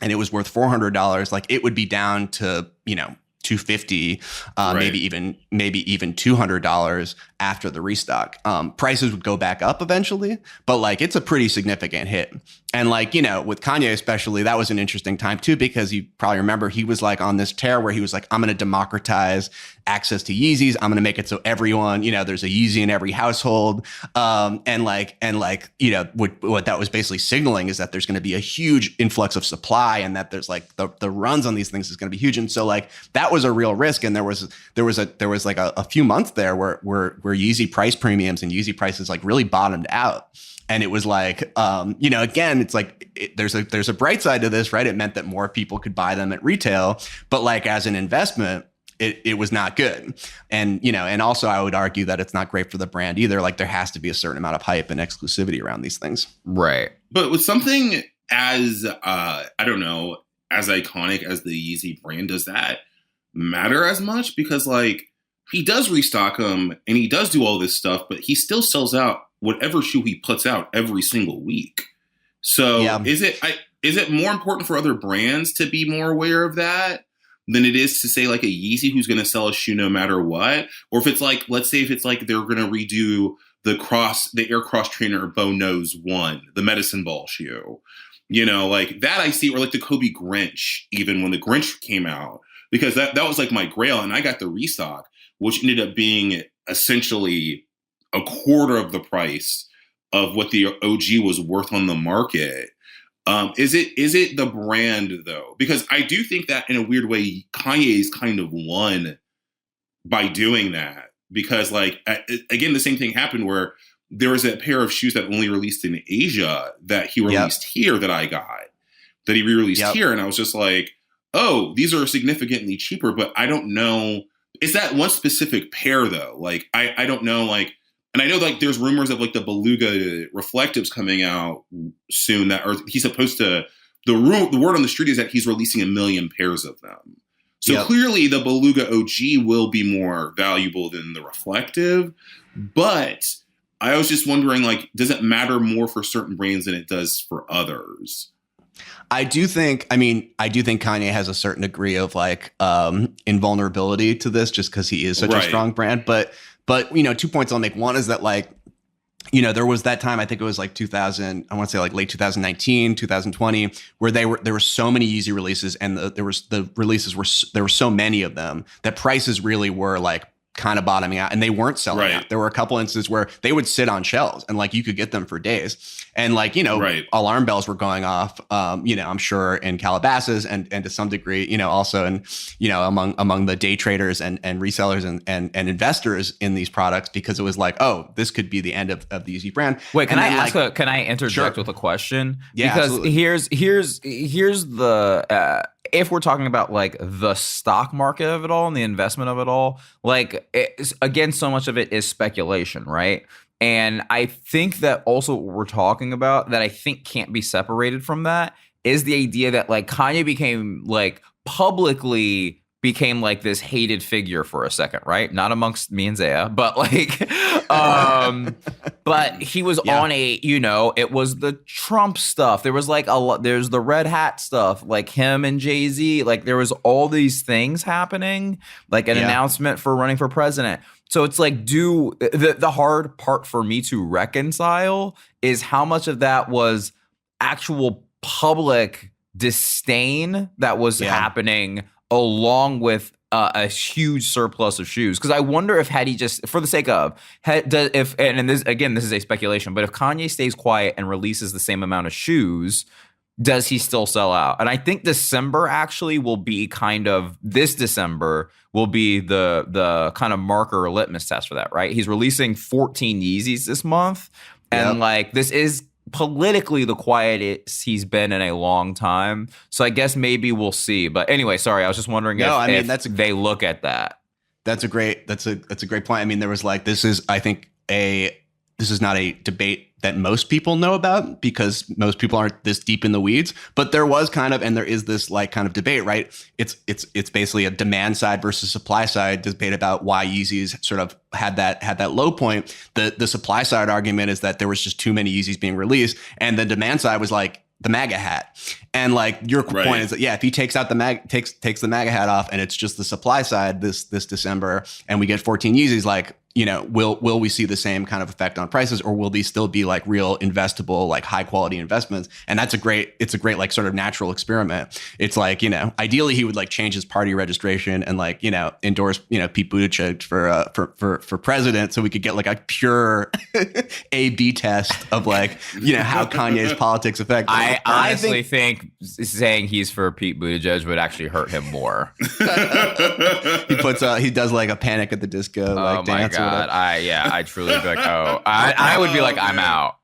and it was worth $400, like it would be down to, you know, $250, Right. maybe even $200 after the restock. Prices would go back up eventually, but like it's a pretty significant hit. And like, you know, with Kanye especially, that was an interesting time too, because you probably remember he was like on this tear where he was like, I'm going to democratize access to Yeezys. I'm going to make it so everyone, you know, there's a Yeezy in every household. And like, you know, what that was basically signaling is that there's going to be a huge influx of supply and that there's like the runs on these things is going to be huge. And so like that was a real risk. And there was like a few months there where Yeezy price premiums and Yeezy prices like really bottomed out. And it was like, you know, again, it's like there's a bright side to this, right? It meant that more people could buy them at retail, but like as an investment, it was not good. And, you know, and also I would argue that it's not great for the brand either. Like there has to be a certain amount of hype and exclusivity around these things. Right. But with something as, I don't know, as iconic as the Yeezy brand, does that matter as much? Because like he does restock them and he does do all this stuff, but he still sells out whatever shoe he puts out every single week. So Yeah. is it more important for other brands to be more aware of that than it is to say like a Yeezy who's going to sell a shoe no matter what? Or if it's like, let's say if it's like they're going to redo the Air Cross Trainer Bo Knows 1, the medicine ball shoe, you know, like that I see, or like the Kobe Grinch, even when the Grinch came out, because that was like my grail and I got the restock, which ended up being essentially a quarter of the price of what the OG was worth on the market. Is it the brand though? Because I do think that in a weird way, Kanye's kind of won by doing that. Because like, again, the same thing happened where there was a pair of shoes that only released in Asia that he released here that I got, that he re-released here. And I was just like, oh, these are significantly cheaper, but I don't know. Is that one specific pair though? Like, I don't know, like, and I know like there's rumors of like the Beluga reflectives coming out soon that are, he's supposed to, the word on the street is that he's releasing 1 million pairs of them. So clearly the Beluga OG will be more valuable than the reflective, but I was just wondering, like, does it matter more for certain brands than it does for others? I do think Kanye has a certain degree of like invulnerability to this just because he is such a strong brand. But, you know, 2 points I'll make. One is that like, you know, there was that time, I think it was like 2000, I want to say like late 2019, 2020, where there were so many Yeezy releases and there were so many of them that prices really were like kind of bottoming out and they weren't selling out. There were a couple instances where they would sit on shelves and like you could get them for days. And like, you know, alarm bells were going off, you know, I'm sure in Calabasas and to some degree, you know, also in, you know, among the day traders and resellers and investors in these products, because it was like, oh, this could be the end of the Yeezy brand. Wait, can I interject with a question? Yeah, because absolutely. here's the if we're talking about like the stock market of it all and the investment of it all, like again, so much of it is speculation, right? And I think that also what we're talking about that I think can't be separated from that is the idea that like Kanye became like publicly became like this hated figure for a second, right? Not amongst me and Zaya, but like, but he was on a, you know, it was the Trump stuff. There was like a lot, there's the red hat stuff, like him and Jay-Z, like there was all these things happening, like an announcement for running for president. So it's like, the hard part for me to reconcile is how much of that was actual public disdain that was happening along with a huge surplus of shoes. Because I wonder if had he just, for the sake of, this is a speculation, but if Kanye stays quiet and releases the same amount of shoes, does he still sell out? And I think December actually will be this December will be the kind of marker or litmus test for that, right? He's releasing 14 Yeezys this month. And like, this is politically the quietest he's been in a long time. So I guess maybe we'll see. But anyway, sorry, I was just wondering if they look at that. That's a great point. I mean, there was like, this is not a debate that most people know about because most people aren't this deep in the weeds, but there was and there is this like kind of debate, right? It's basically a demand side versus supply side debate about why Yeezys sort of had that low point. The supply side argument is that there was just too many Yeezys being released, and the demand side was like the MAGA hat. And like your point is that, if he takes out takes the MAGA hat off and it's just the supply side this December and we get 14 Yeezys, like, you know, will we see the same kind of effect on prices, or will these still be like real investable, like high quality investments? And it's a great like sort of natural experiment. It's like, you know, ideally he would like change his party registration and like, you know, endorse, you know, Pete Buttigieg for president, so we could get like a pure A/B test of like, you know, how Kanye's politics affect. I honestly think saying he's for Pete Buttigieg would actually hurt him more. He does like a Panic at the Disco like dance. God, I truly be like, I would be like, I'm out.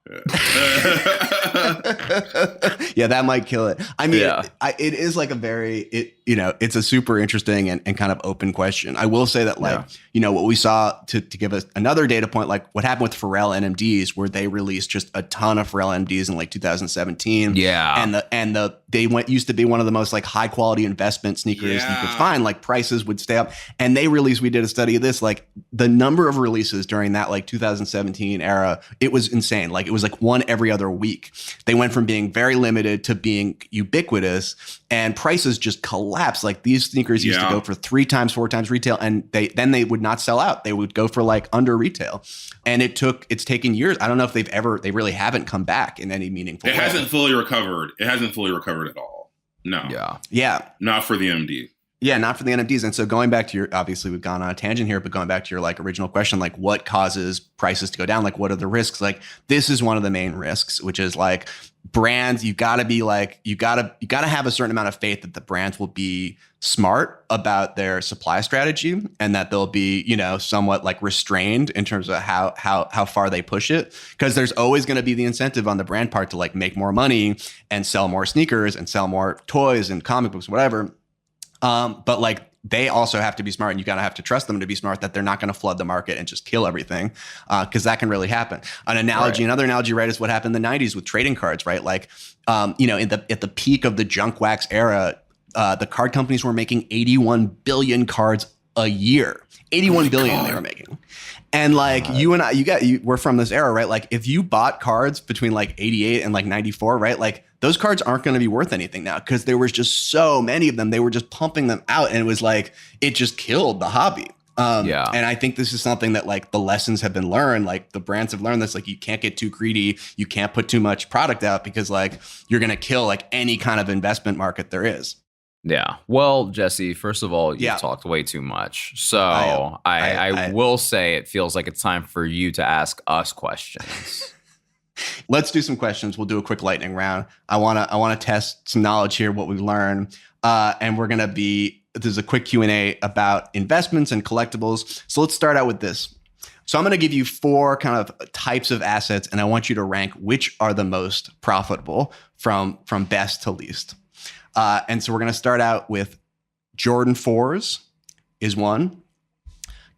Yeah, that might kill it. I mean, it is like it's a super interesting and kind of open question. I will say that like, you know, what we saw to give us another data point, like what happened with Pharrell NMDs, where they released just a ton of Pharrell NMDs in like 2017. Yeah. And they used to be one of the most like high quality investment sneakers you could find. Like prices would stay up, and we did a study of this, like the number of releases during that like 2017 era, it was insane. Like it was like one every other week. They went from being very limited to being ubiquitous, and prices just collapsed. Like these sneakers used to go for 3 times, 4 times retail, and they would not sell out. They would go for like under retail. And it's taken years. I don't know if they really haven't come back in any meaningful way. It hasn't fully recovered at all. No. Yeah. Not for the NMD. Yeah, not for the NFTs. And so going back to obviously we've gone on a tangent here, but going back to your like original question, like what causes prices to go down? Like what are the risks? Like this is one of the main risks, which is like brands, you gotta have a certain amount of faith that the brands will be smart about their supply strategy, and that they'll be, you know, somewhat like restrained in terms of how far they push it. Because there's always going to be the incentive on the brand part to like make more money and sell more sneakers and sell more toys and comic books, whatever. But like they also have to be smart, and you gotta have to trust them to be smart, that they're not going to flood the market and just kill everything, because that can really happen. Another analogy, right, is what happened in the 90s with trading cards, right? Like, you know, at the peak of the junk wax era, the card companies were making 81 billion cards a year. 81 billion they were making. And like you and I, we're from this era, right? Like if you bought cards between like 88 and like 94, right? Like those cards aren't going to be worth anything now, because there was just so many of them. They were just pumping them out, and it was like, it just killed the hobby. And I think this is something that like the lessons have been learned. Like the brands have learned this, like you can't get too greedy. You can't put too much product out, because like you're going to kill like any kind of investment market there is. Yeah. Well, Jesse, first of all, you've talked way too much. So I will say it feels like it's time for you to ask us questions. Let's do some questions. We'll do a quick lightning round. I want to test some knowledge here, what we've learned. And we're going to there's a quick Q&A about investments and collectibles. So let's start out with this. So I'm going to give you 4 kind of types of assets, and I want you to rank which are the most profitable from best to least. And so we're going to start out with Jordan 4s is 1,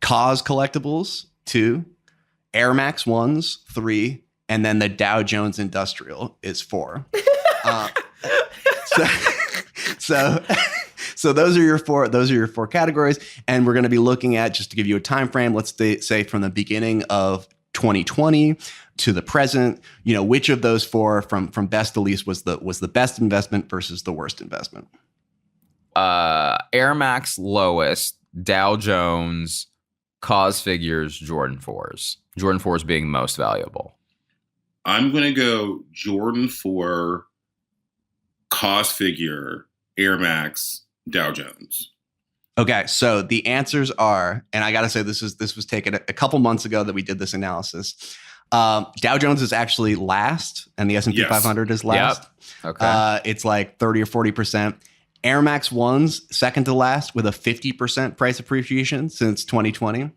KAWS collectibles 2, Air Max 1s 3, and then the Dow Jones Industrial is 4. So those are your four categories, and we're going to be looking at, just to give you a time frame, let's say from the beginning of 2020 to the present, which of those four from best to least was the best investment versus the worst investment. Air Max lowest, Dow Jones, Cause Figures, Jordan 4s. Jordan 4s being most valuable. I'm going to go Jordan 4, Cause Figure, Air Max, Dow Jones. Okay, so the answers are, and I got to say this was taken a couple months ago that we did this analysis. Dow Jones is actually last, and the S&P 500 is last. Yep. Okay. It's like 30 or 40%. Air Max 1's second to last with a 50% price appreciation since 2020.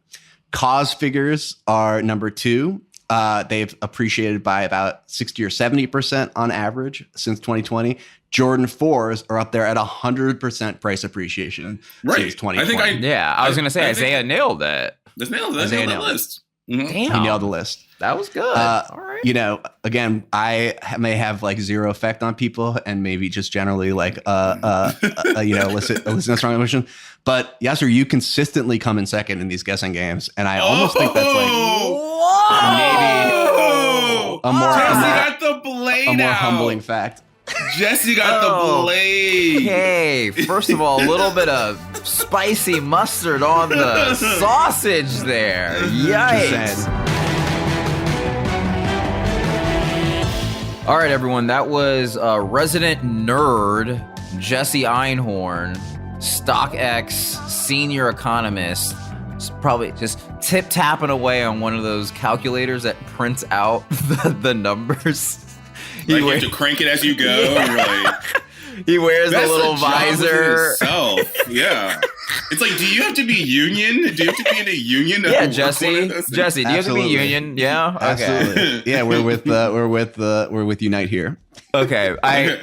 Cause Figures are number 2. They've appreciated by about 60 or 70% on average since 2020. Jordan 4s are up there at 100% price appreciation since 2020. I was going to say Isaiah nailed it. Just nailed it. Isaiah nailed the list. Damn. He nailed the list. That was good. All right. Again, I may have like zero effect on people, and maybe just generally like elicit a strong emotion. But Yassir, you consistently come in second in these guessing games, and I almost think that's like maybe a more humbling fact. Jesse got the blade. Hey, first of all, a little bit of spicy mustard on the sausage there. Yikes. All right, everyone. That was resident nerd Jesse Einhorn, StockX senior economist. Probably just tip-tapping away on one of those calculators that prints out the numbers. You have to crank it as you go. Yeah. He wears a little visor. Yeah. It's like, do you have to be union? Do you have to be in a union? Yeah, Jesse. Jesse, do you have to be union? Yeah. Okay. Absolutely. Yeah, we're with Unite here. Okay.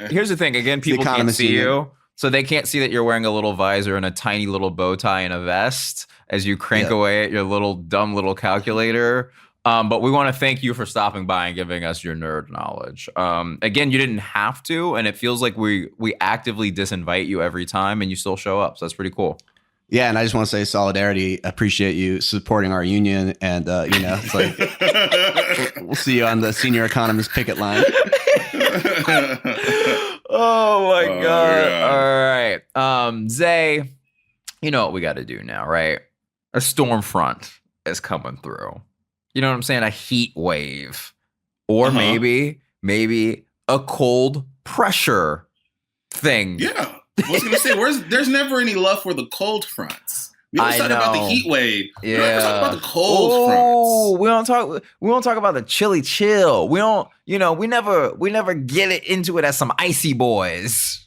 Here's the thing. Again, people can't see you, so they can't see that you're wearing a little visor and a tiny little bow tie and a vest as you crank away at your dumb little calculator. But we want to thank you for stopping by and giving us your nerd knowledge. Again, you didn't have to, and it feels like we actively disinvite you every time, and you still show up. So that's pretty cool. Yeah, and I just want to say solidarity. Appreciate you supporting our union, and it's like we'll see you on the senior economist picket line. Oh my god! Yeah. All right, Zay, you know what we got to do now, right? A storm front is coming through. You know what I'm saying? A heat wave, or maybe a cold pressure thing. Yeah. I was going to say, there's never any love for the cold fronts. We always talk about the heat wave. Yeah. We never talk about the cold fronts. We don't talk about the chilly chill. We don't, we never get it into it as some icy boys.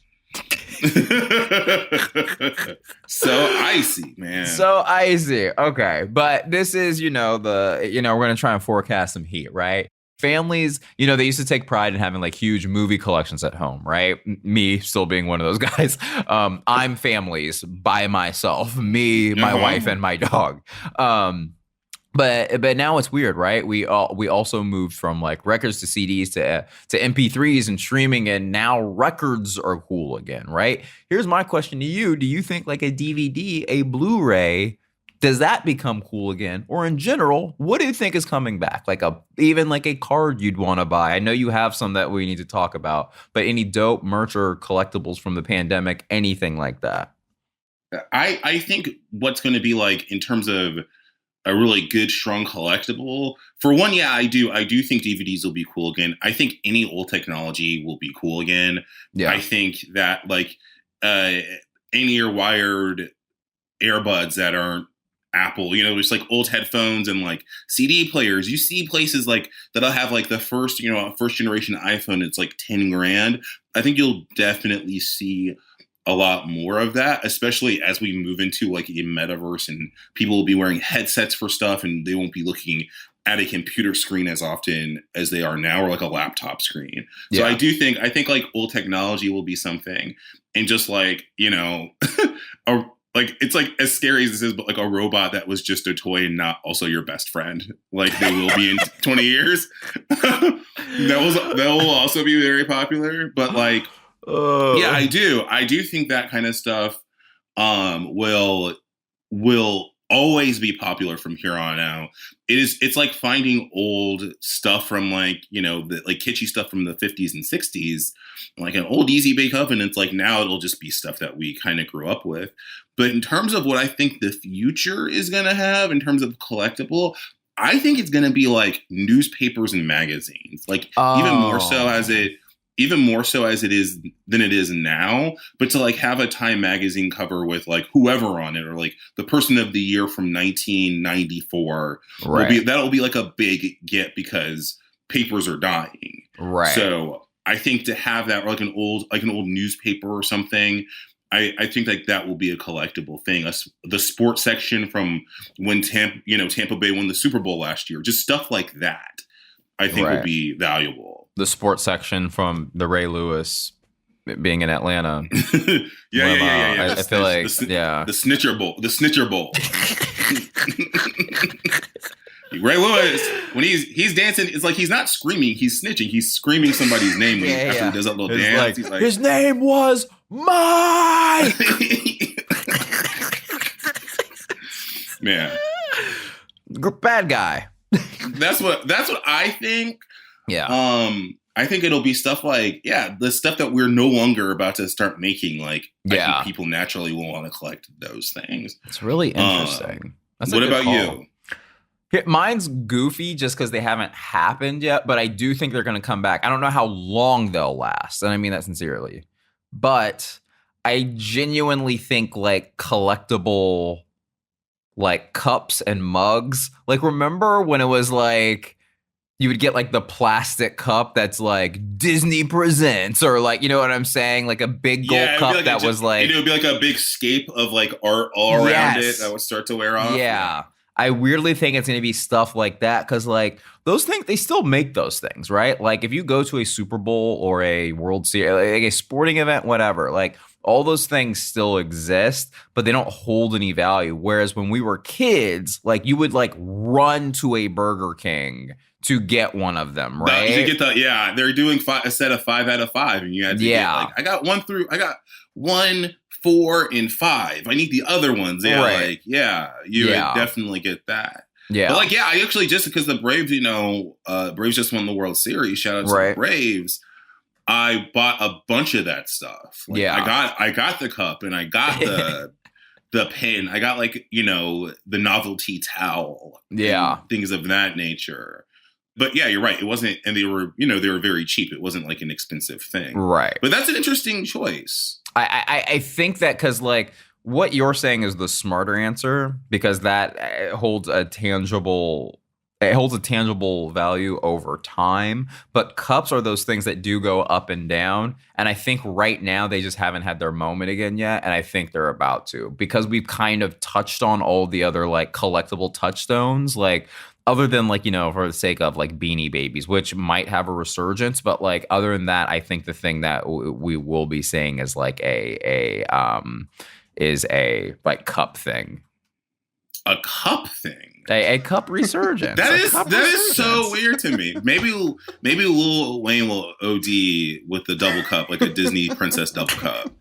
So icy, man. So icy. Okay. But this is, we're going to try and forecast some heat, right? Families, they used to take pride in having like huge movie collections at home, right? Me still being one of those guys. I'm families by myself, me, my wife, and my dog. But now it's weird, right? We also moved from like records to CDs to MP3s and streaming, and now records are cool again, right? Here's my question to you. Do you think like a DVD, a Blu-ray, does that become cool again? Or in general, what do you think is coming back? Like even a card you'd want to buy. I know you have some that we need to talk about, but any dope merch or collectibles from the pandemic, anything like that? I think what's going to be like in terms of a really good, strong collectible. For one, yeah, I do think DVDs will be cool again. I think any old technology will be cool again. Yeah. I think that like in-ear wired earbuds that aren't Apple, there's like old headphones and like CD players. You see places like that'll have like the first generation iPhone. It's like $10,000. I think you'll definitely see a lot more of that, especially as we move into like a metaverse and people will be wearing headsets for stuff and they won't be looking at a computer screen as often as they are now, or like a laptop screen. Yeah. So I think like old technology will be something, and just like, like it's like as scary as this is, but like a robot that was just a toy and not also your best friend, like they will be in 20 years. That will also be very popular. But like Yeah, I do. I do think that kind of stuff will always be popular from here on out. It's like finding old stuff from like, the like kitschy stuff from the 50s and 60s, like an old Yeezy Bake Oven. It's like now it'll just be stuff that we kind of grew up with. But in terms of what I think the future is going to have in terms of collectible, I think it's going to be like newspapers and magazines, like even more so as it is than it is now. But to like have a Time magazine cover with like whoever on it, or like the person of the year from 1994, that'll be like a big get because papers are dying. Right. So I think to have that, or like an old newspaper or something, I think like that will be a collectible thing. The sports section from when Tampa Bay won the Super Bowl last year, just stuff like that, I think will be valuable. The sports section from the Ray Lewis being in Atlanta. Yeah. I feel like the Snitcher Bowl. The Snitcher Bowl. Ray Lewis, when he's dancing, it's like he's not screaming, he's snitching. He's screaming somebody's name when after he does that little dance. Like, he's like, his name was Mike. Man, bad guy. That's what I think. Yeah. I think it'll be stuff like, the stuff that we're no longer about to start making. Like, I think people naturally will want to collect those things. It's really interesting. What about you? Mine's goofy just because they haven't happened yet, but I do think they're going to come back. I don't know how long they'll last, and I mean that sincerely. But I genuinely think like collectible like cups and mugs. Like, remember when it was like you would get like the plastic cup that's like Disney Presents, or like, you know what I'm saying? Like a big gold cup like that was like... It would be like a big scape of like art all around it that would start to wear off. Yeah. I weirdly think it's going to be stuff like that because, like, those things, they still make those things, right? Like, if you go to a Super Bowl or a World Series, like a sporting event, whatever, like, all those things still exist, but they don't hold any value. Whereas when we were kids, like, you would, like, run to a Burger King to get one of them, right? You get they're doing a set of 5 out of 5, and you had to get, like, I got 1, 4, and 5. I need the other ones. Yeah, right. You would definitely get that. Yeah. But like, I actually, just because the Braves, Braves just won the World Series. Shout out to the Braves. I bought a bunch of that stuff. Like, I got the cup, and I got the pen. I got like, the novelty towel. Yeah. Things of that nature. But yeah, you're right. It wasn't, and they were very cheap. It wasn't like an expensive thing. Right. But that's an interesting choice. I think that because, like, what you're saying is the smarter answer, because that holds a tangible value over time. But cups are those things that do go up and down. And I think right now they just haven't had their moment again yet. And I think they're about to, because we've kind of touched on all the other like collectible touchstones, like, other than like, for the sake of like Beanie Babies, which might have a resurgence. But like, other than that, I think the thing that we will be seeing is like a like cup thing. A cup thing? A cup resurgence. That is so weird to me. Maybe Lil Wayne will OD with the double cup, like a Disney princess double cup.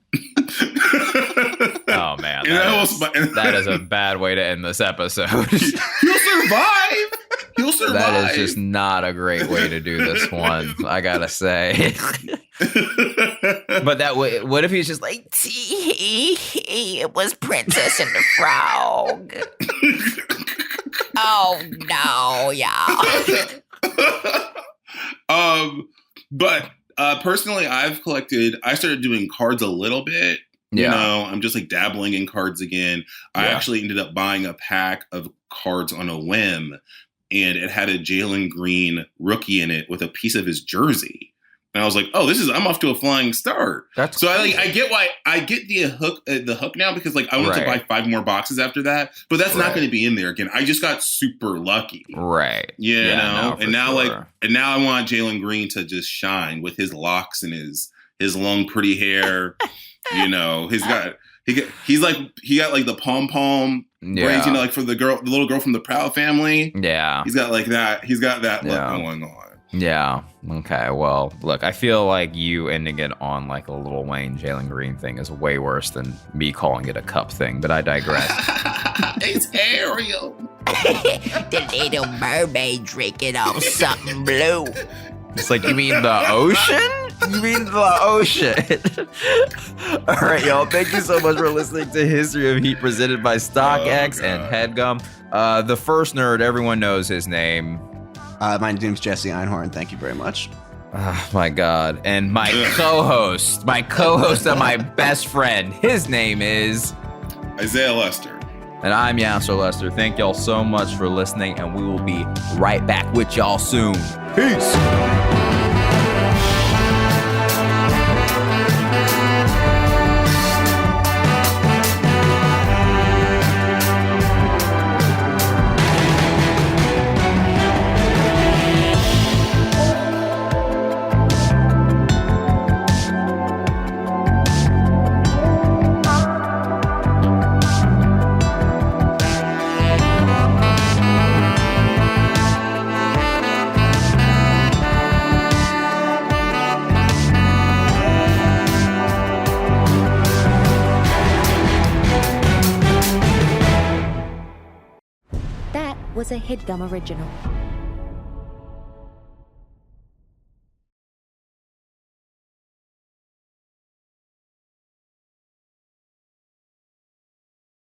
Oh man, that is a bad way to end this episode. He'll survive. That is just not a great way to do this one, I gotta say. But that way, what if he's just like, it was Princess and the Frog. Oh no, yeah. But personally, I started doing cards a little bit. I'm just like dabbling in cards again. I actually ended up buying a pack of cards on a whim, and it had a Jalen Green rookie in it with a piece of his jersey. And I was like, "Oh, I'm off to a flying start." That's so I get the hook now, because like I wanted to buy 5 more boxes after that, but that's not going to be in there again. I just got super lucky, right? No, and now I want Jalen Green to just shine with his locks and his long pretty hair. He got like the pom braids, like for the little girl from the Proud Family. Yeah, he's got like that. He's got that look going on. Yeah. Okay. Well, look, I feel like you ending it on like a Lil Wayne, Jalen Green thing is way worse than me calling it a cup thing, but I digress. It's Ariel. The little mermaid drinking off something blue. It's like, you mean the ocean? You mean the ocean? All right, y'all. Thank you so much for listening to History of Heat presented by StockX and Headgum. The first nerd, everyone knows his name. My name's Jesse Einhorn. Thank you very much. Oh, my God. And my co-host and my best friend, his name is Isaiah Lester. And I'm Yassir Lester. Thank y'all so much for listening, and we will be right back with y'all soon. Peace. Was a Headgum original.